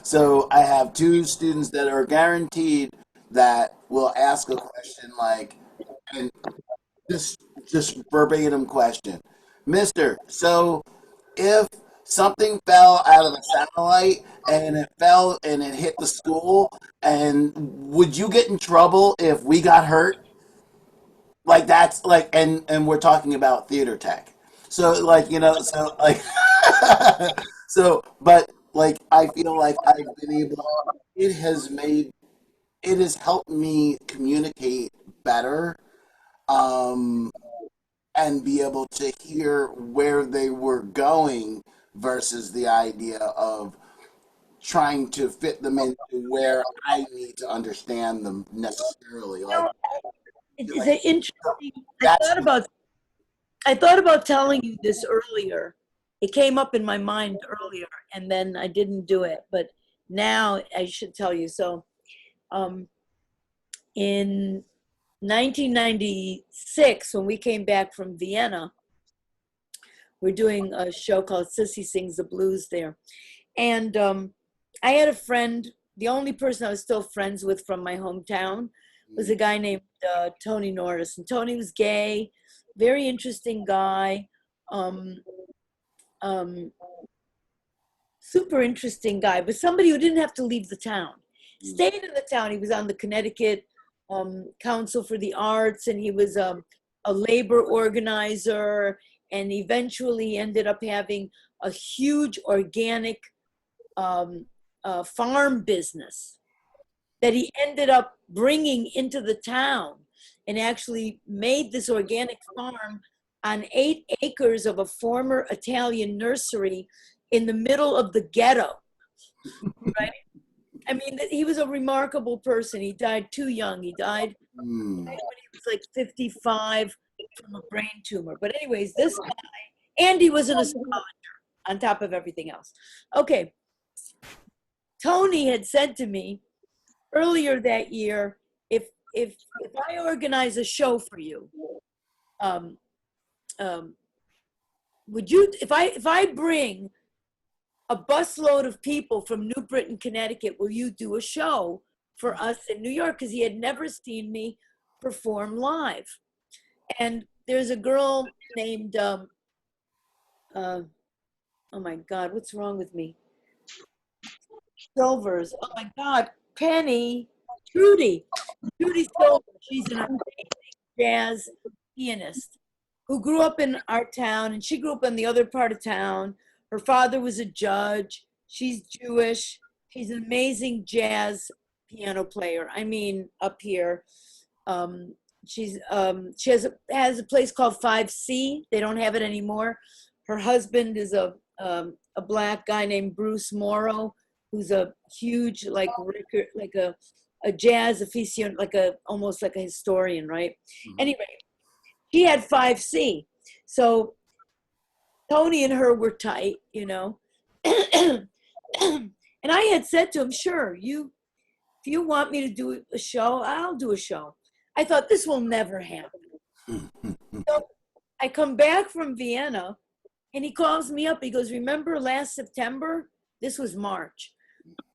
So I have two students that are guaranteed that will ask a question like, and just verbatim question. Mister, so if something fell out of the satellite and it hit the school, and would you get in trouble if we got hurt? Like that's like, and we're talking about theater tech. So like, you know, so like, so, but like, I feel like I've been able, it has helped me communicate better. And be able to hear where they were going versus the idea of trying to fit them into where I need to understand them necessarily. Like, It's an interesting. I thought about telling you this earlier. It came up in my mind earlier, and then I didn't do it. But now I should tell you. So, in 1996, when we came back from Vienna, we're doing a show called Sissy Sings the Blues there. And I had a friend, the only person I was still friends with from my hometown was a guy named Tony Norris. And Tony was gay, very interesting guy, super interesting guy, but somebody who didn't have to leave the town. Stayed in the town. He was on the Connecticut Council for the Arts, and he was a labor organizer, and eventually ended up having a huge organic farm business that he ended up bringing into the town, and actually made this organic farm on 8 acres of a former Italian nursery in the middle of the ghetto, right? I mean, he was a remarkable person. He died too young. He died when he was like 55 from a brain tumor. But anyways, this guy, and he was an astrologer on top of everything else. Okay. Tony had said to me earlier that year, if I organize a show for you, would you, if I bring a busload of people from New Britain, Connecticut, will you do a show for us in New York? Because he had never seen me perform live. And there's a girl named, oh my God, what's wrong with me? Silvers, oh my God, Trudy Silver. She's an amazing jazz pianist who grew up in our town, and she grew up in the other part of town. Her father was a judge. She's Jewish. She's an amazing jazz piano player. I mean, up here. She has a place called 5C. They don't have it anymore. Her husband is a black guy named Bruce Morrow, who's a huge, like a a jazz aficionado, almost like a historian, right? Anyway, she had 5C. So Tony and her were tight, you know. And I had said to him, sure, if you want me to do a show, I'll do a show. I thought this will never happen. So I come back from Vienna and he calls me up. He goes, remember last September? This was March.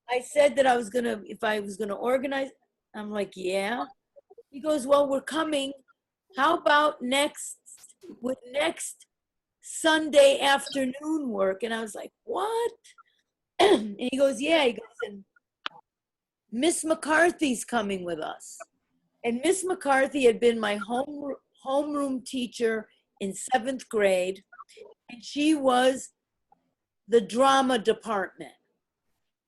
I said that if I was gonna organize. I'm like, yeah. He goes, well, we're coming. How about next Sunday afternoon work? And I was like, what? And he goes, yeah. He goes, and Miss McCarthy's coming with us. And Miss McCarthy had been my homeroom teacher in 7th grade. And she was the drama department.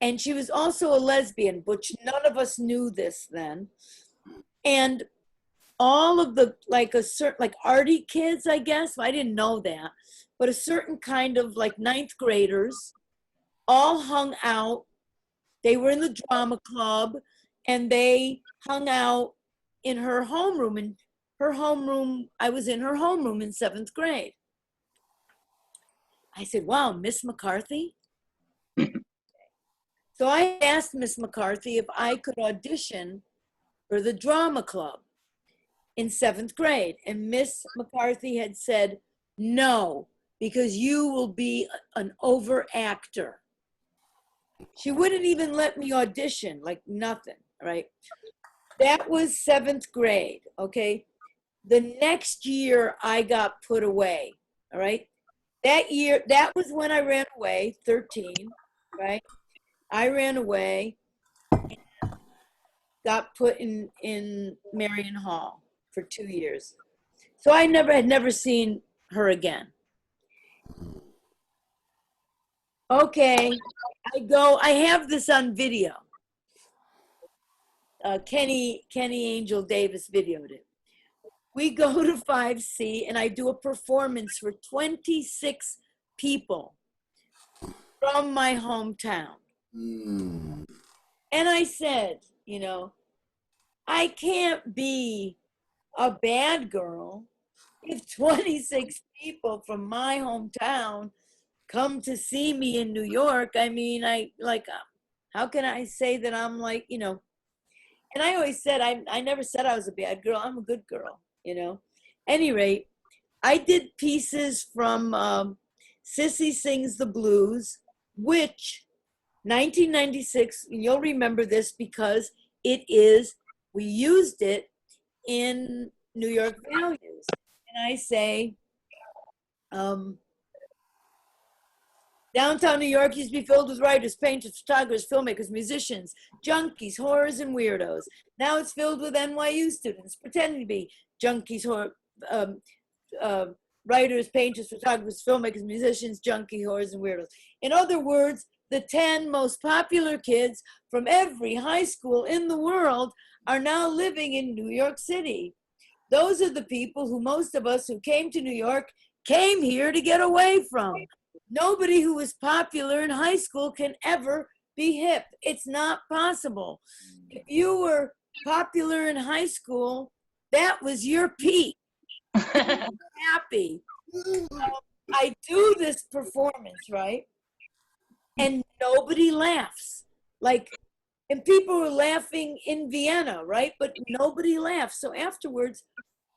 And she was also a lesbian, which none of us knew this then. And all of the, like arty kids, I guess, I didn't know that, but a certain kind of 9th graders all hung out. They were in the drama club and they hung out in her homeroom. And her homeroom, I was in her homeroom in 7th grade. I said, wow, Miss McCarthy? So I asked Miss McCarthy if I could audition for the drama club in 7th grade. And Miss McCarthy had said, no, because you will be an overactor. She wouldn't even let me audition, nothing, right? That was 7th grade, okay? The next year I got put away, all right? That year, that was when I ran away, 13, right? I ran away, and got put in Marion Hall for 2 years. So I had never seen her again. Okay, I have this on video. Kenny Angel Davis videoed it. We go to 5C and I do a performance for 26 people from my hometown. And I said, I can't be a bad girl if 26 people from my hometown come to see me in New York. I mean, how can I say that I'm and I always said, I never said I was a bad girl. I'm a good girl, Any rate, I did pieces from Sissy Sings the Blues, which 1996, and you'll remember this because we used it in New York Values. And I say, downtown New York used to be filled with writers, painters, photographers, filmmakers, musicians, junkies, whores, and weirdos. Now it's filled with NYU students pretending to be junkies, writers, painters, photographers, filmmakers, musicians, junkie, whores, and weirdos. In other words, the 10 most popular kids from every high school in the world are now living in New York City. Those are the people who most of us who came to New York came here to get away from. Nobody who was popular in high school can ever be hip. It's not possible. If you were popular in high school, that was your peak. Happy. I do this performance, right? And nobody laughs. And people were laughing in Vienna, right? But nobody laughs. So afterwards,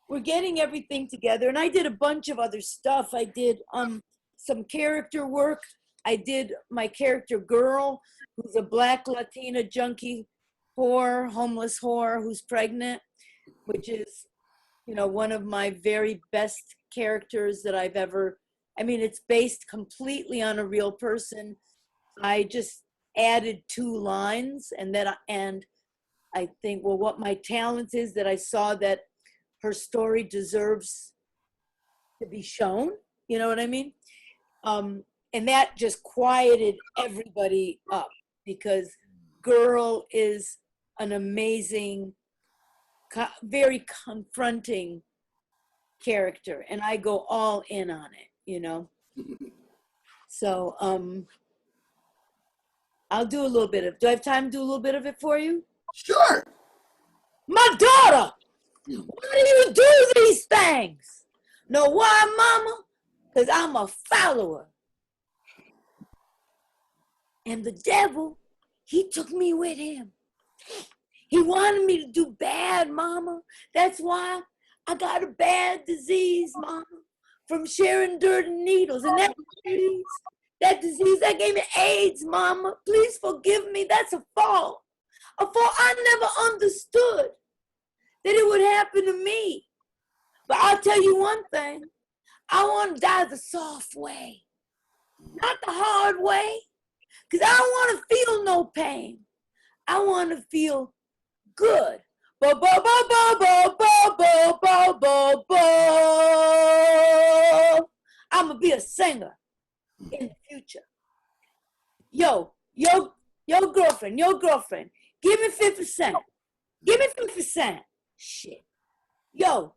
we're getting everything together. And I did a bunch of other stuff. I did some character work. I did my character Girl, who's a Black Latina junkie whore, homeless whore who's pregnant, which is, one of my very best characters that I've ever, it's based completely on a real person. I just added 2 lines and I think, well, what my talent is that I saw that her story deserves to be shown. You know what I mean? And that just quieted everybody up because Girl is an amazing, very confronting character, and I go all in on it, So I'll do a little bit of, do I have time to do a little bit of it for you? Sure. My daughter, why do you do these things? Know why, Mama? Because I'm a follower. And the devil, he took me with him. He wanted me to do bad, Mama. That's why I got a bad disease, Mama, from sharing dirt and needles. And that disease that gave me AIDS, Mama. Please forgive me. That's a fault. A fault I never understood that it would happen to me. But I'll tell you one thing. I want to die the soft way, not the hard way, because I don't want to feel no pain. I want to feel good. Ba ba ba ba ba ba ba ba ba ba. I'm gonna be a singer in the future. Your girlfriend, give me 50 cents. Give me 50 cents. Shit. Your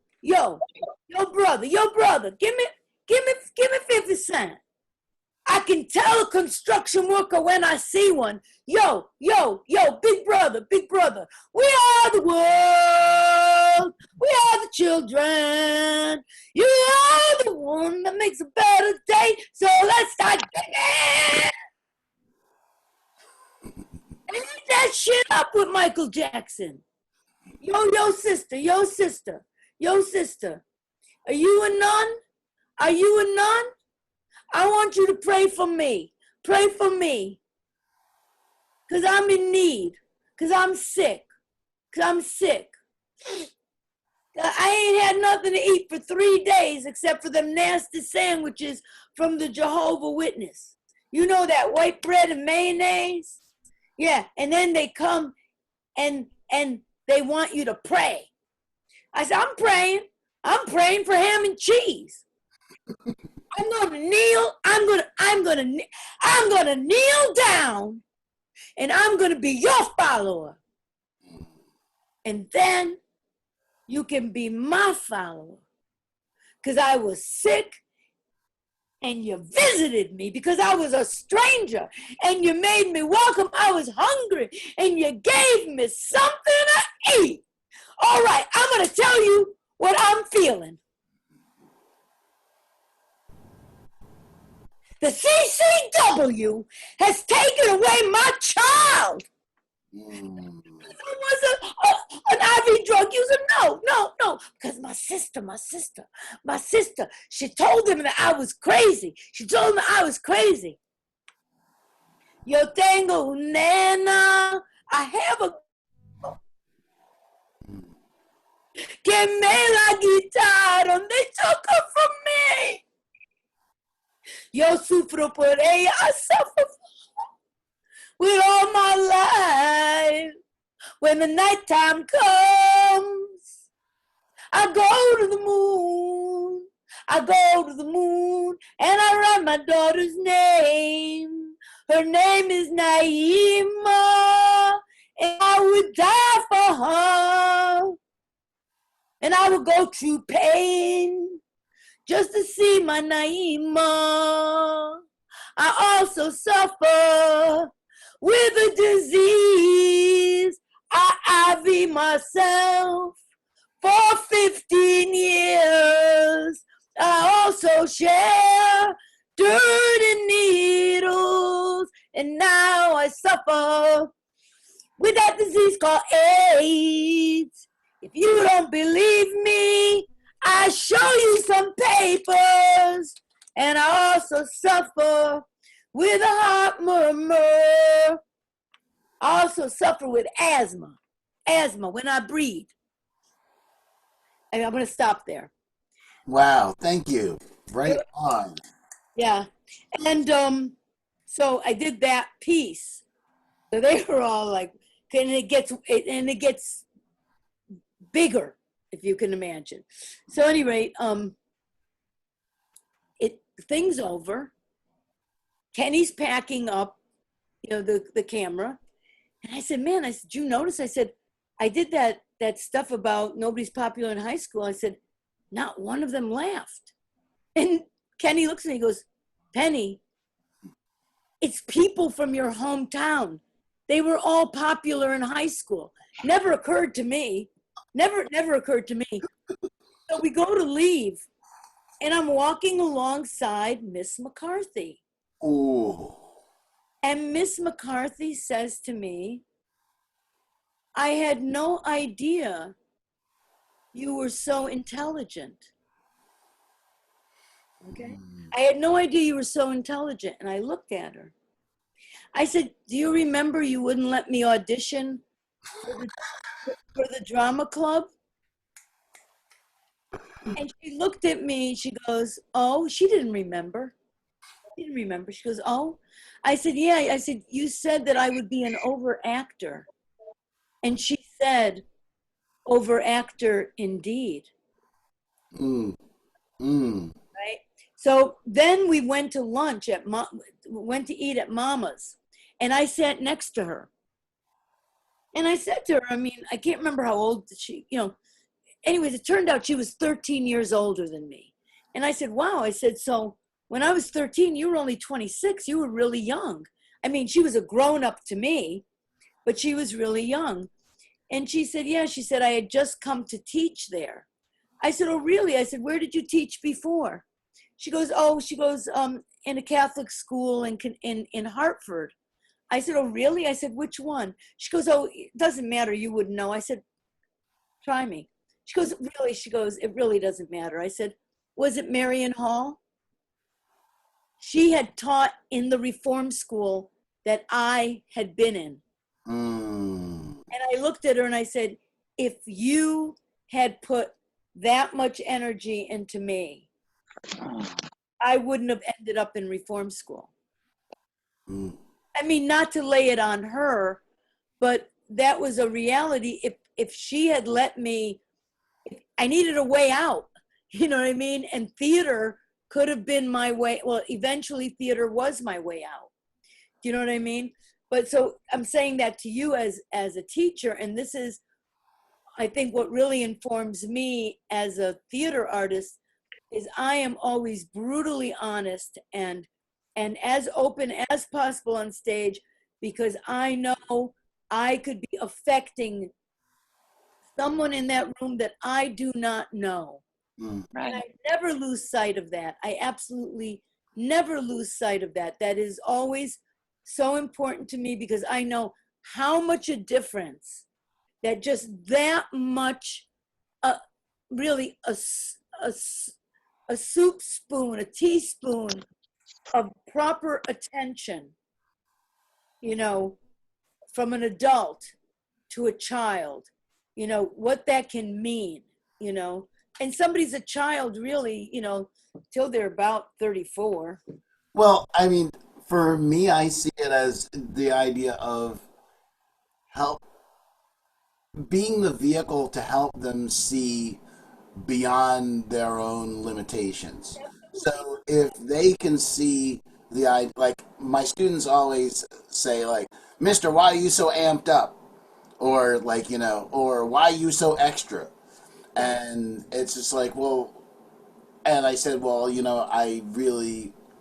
brother, give me 50 cents. I can tell a construction worker when I see one. Yo, big brother. We are the world. We are the children. You are the one that makes a better day. So let's start digging. And eat that shit up with Michael Jackson. Yo, sister. Are you a nun? I want you to pray for me. Pray for me. Because I'm in need. Because I'm sick. I ain't had nothing to eat for 3 days except for them nasty sandwiches from the Jehovah Witness. You know that white bread and mayonnaise? Yeah, and then they come and they want you to pray. I said, I'm praying for ham and cheese. I'm gonna kneel down and I'm gonna be your follower. And then you can be my follower. Because I was sick and you visited me because I was a stranger and you made me welcome. I was hungry and you gave me something to eat. All right, I'm gonna tell you what I'm feeling. The CCW has taken away my child. I was an IV drug user. No. Because my sister, she told them that I was crazy. Yo tengo un nena. I have a que me la quitaron. They took her from me. Yo sufro por ella. I suffer with all my life. When the nighttime comes, I go to the moon, and I write my daughter's name. Her name is Naima, and I would die for her. And I would go through pain just to see my Naima. I also suffer with a disease. I IV myself for 15 years. I also share dirt and needles. And now I suffer with that disease called AIDS. If you don't believe me, I show you some papers. And I also suffer with a heart murmur. I also suffer with asthma when I breathe. And I'm going to stop there. Wow, thank you. Right on. Yeah. And so I did that piece. So they were all like, and it gets bigger, if you can imagine. So at any rate, thing's over. Kenny's packing up, the camera. And I said, man, you notice? I said, I did that stuff about nobody's popular in high school. I said, not one of them laughed. And Kenny looks at me and he goes, Penny, it's people from your hometown. They were all popular in high school. Never occurred to me. Never occurred to me. So we go to leave, and I'm walking alongside Miss McCarthy. Ooh. And Miss McCarthy says to me, I had no idea you were so intelligent. Okay? I had no idea you were so intelligent. And I looked at her. I said, do you remember you wouldn't let me audition for the drama club? And she looked at me, she goes, oh, she didn't remember. She didn't remember. She goes, oh. I said, yeah. I said, you said that I would be an overactor. And she said, overactor indeed. Mm. Right? So then we went to lunch went to eat at Mama's. And I sat next to her. And I said to her, I mean, I can't remember how old she, anyways, it turned out she was 13 years older than me. And I said, wow. I said, so when I was 13, you were only 26. You were really young. I mean, she was a grown-up to me, but she was really young. And she said, yeah. She said, I had just come to teach there. I said, oh, really? I said, where did you teach before? She goes, in a Catholic school in Hartford. I said, oh, really? I said, which one? She goes, oh, it doesn't matter. You wouldn't know. I said, try me. She goes, really? She goes, it really doesn't matter. I said, was it Marion Hall? She had taught in the reform school that I had been in. And I looked at her and I said, if you had put that much energy into me, I wouldn't have ended up in reform school. I mean, not to lay it on her, but that was a reality. If she had let me, I needed a way out, you know what I mean? And theater could have been my way. Well, eventually theater was my way out. Do you know what I mean? But so I'm saying that to you as a teacher, and this is, I think, what really informs me as a theater artist is I am always brutally honest and as open as possible on stage, because I know I could be affecting someone in that room that I do not know. Right. And I never lose sight of that. I absolutely never lose sight of that. That is always so important to me, because I know how much a difference that just that much, really a soup spoon, a teaspoon of proper attention, from an adult to a child, what that can mean, and somebody's a child really, till they're about 34. Well, I mean, for me, I see it as the idea of being the vehicle to help them see beyond their own limitations. So if they can see like my students always say, like, Mister, why are you so amped up? Or like, or why are you so extra? And it's just like, well, and I said, well,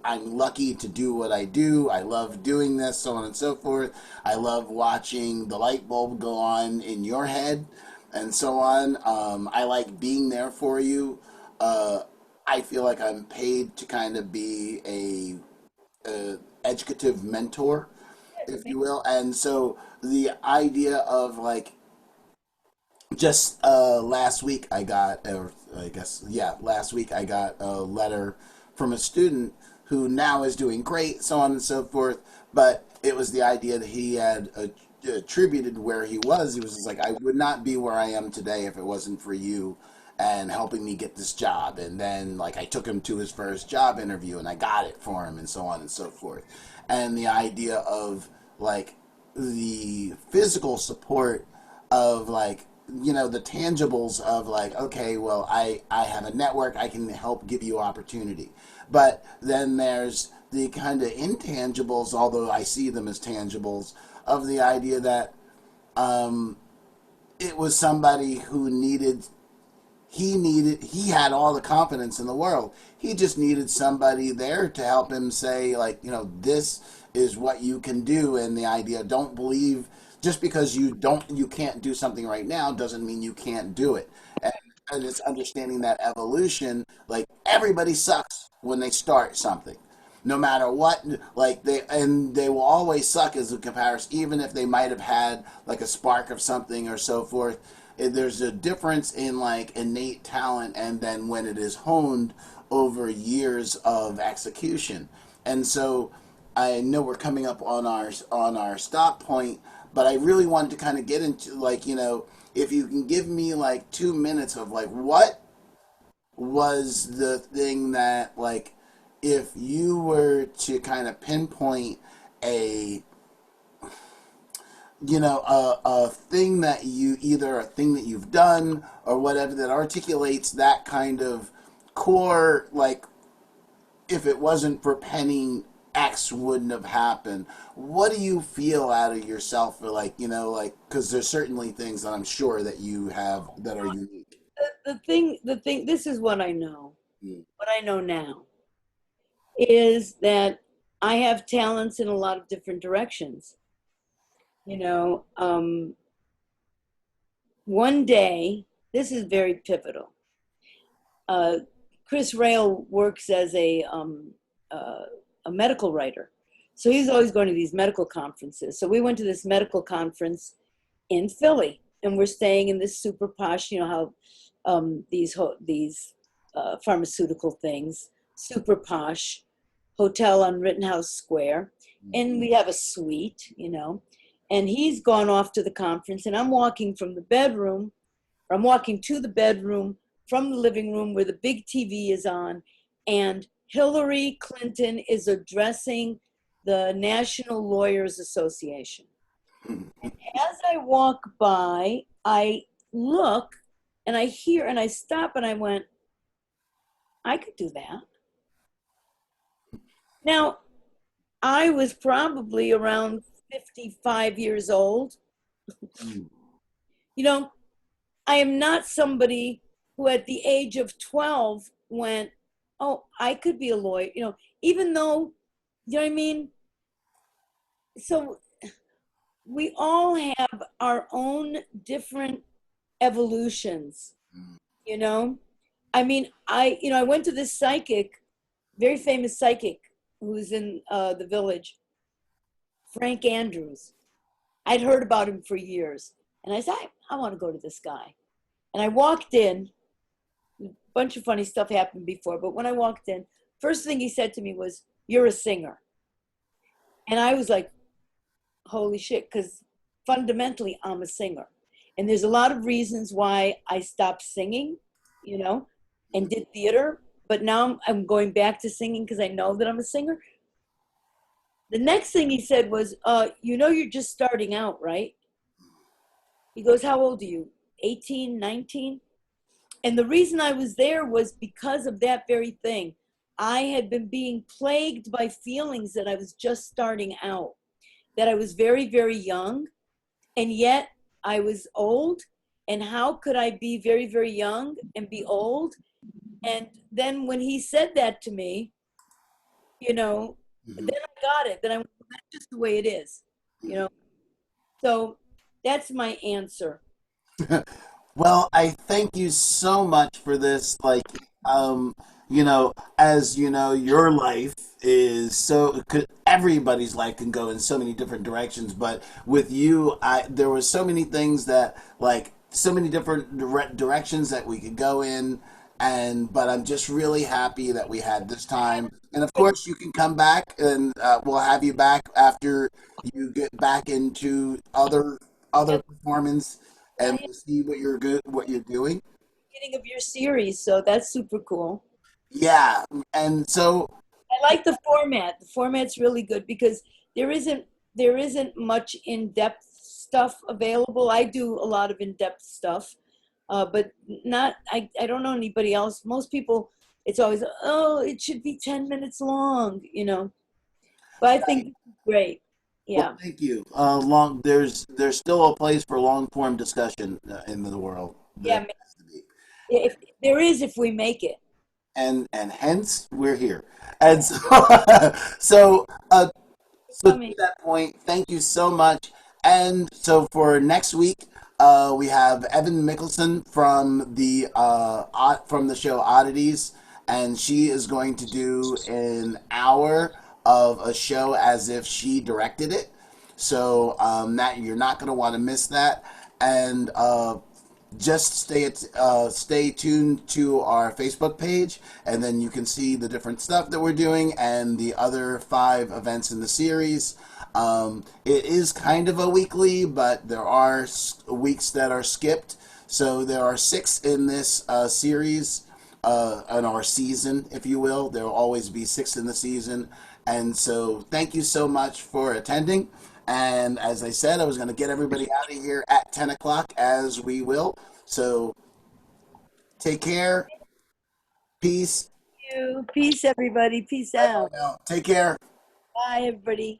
I'm lucky to do what I do. I love doing this, so on and so forth. I love watching the light bulb go on in your head and so on. I like being there for you. I feel like I'm paid to kind of be a educative mentor, if you will. And so the idea of like, just last week I got a letter from a student who now is doing great, so on and so forth. But it was the idea that he had attributed where he was. He was just like, I would not be where I am today if it wasn't for you and helping me get this job. And then like I took him to his first job interview and I got it for him and so on and so forth. And the idea of like the physical support of like, the tangibles of like, okay, well, I have a network, I can help give you opportunity. But then there's the kind of intangibles, although I see them as tangibles, of the idea that it was somebody who he had all the confidence in the world. He just needed somebody there to help him say, like, this is what you can do, and the idea, don't believe just because you can't do something right now doesn't mean you can't do it. And it's understanding that evolution, like everybody sucks when they start something. No matter what, like they will always suck as a comparison, even if they might have had like a spark of something or so forth. There's a difference in like innate talent and then when it is honed over years of execution. And so I know we're coming up on our stop point, but I really wanted to kind of get into like, if you can give me like 2 minutes of like what was the thing that like if you were to kind of pinpoint a a thing that either a thing that you've done or whatever that articulates that kind of core, like if it wasn't for Penny, X wouldn't have happened. What do you feel out of yourself for like, because there's certainly things that I'm sure that you have that are unique. The thing, this is what I know. What I know now is that I have talents in a lot of different directions. One day, this is very pivotal. Chris Rail works as a medical writer. So he's always going to these medical conferences. So we went to this medical conference in Philly, and we're staying in this super posh, how these pharmaceutical things, super posh hotel on Rittenhouse Square. And we have a suite, and he's gone off to the conference, and I'm walking to the bedroom from the living room where the big TV is on, and Hillary Clinton is addressing the National Lawyers Association. And as I walk by, I look and I hear and I stop and I went, I could do that. Now, I was probably around 55 years old. I am not somebody who at the age of 12 went, oh, I could be a lawyer, even though, you know what I mean? So we all have our own different evolutions, I mean, I went to this psychic, very famous psychic who's in the Village, Frank Andrews. I'd heard about him for years. And I said, I want to go to this guy. And I walked in. A bunch of funny stuff happened before, but when I walked in, first thing he said to me was, you're a singer. And I was like, holy shit, because fundamentally I'm a singer. And there's a lot of reasons why I stopped singing, and did theater. But now I'm going back to singing because I know that I'm a singer. The next thing he said was, you're just starting out, right? He goes, how old are you? 18, 19? And the reason I was there was because of that very thing. I had been being plagued by feelings that I was just starting out, that I was very, very young, and yet I was old. And how could I be very, very young and be old? And then when he said that to me, then I got it. Then I went, that's just the way it is, So that's my answer. Well, I thank you so much for this. Like, as you know, your life is everybody's life can go in so many different directions. But with you, there were so many things that, like, so many different directions that we could go in. But I'm just really happy that we had this time. And of course, you can come back, and we'll have you back after you get back into other performance, and we'll see what you're doing. Beginning of your series, so that's super cool. Yeah, and so I like the format. The format's really good because there isn't much in-depth stuff available. I do a lot of in-depth stuff. But not, I don't know anybody else. Most people, it's always, it should be 10 minutes long, But I think it's great. Yeah. Well, thank you. There's still a place for long form discussion in the world. Yeah. If there is, if we make it. And hence we're here. And so, So to that point, thank you so much. And so for next week, we have Evan Michelson from the show Oddities, and she is going to do an hour of a show as if she directed it. So that you're not going to want to miss that. And just stay tuned to our Facebook page, and then you can see the different stuff that we're doing and the other 5 events in the series. It is kind of a weekly, but there are weeks that are skipped. So there are 6 in this series, in our season, if you will. There will always be 6 in the season. And so thank you so much for attending. And as I said, I was going to get everybody out of here at 10 o'clock, as we will. So take care. Peace. Thank you. Peace, everybody. Peace out. Take care. Bye, everybody.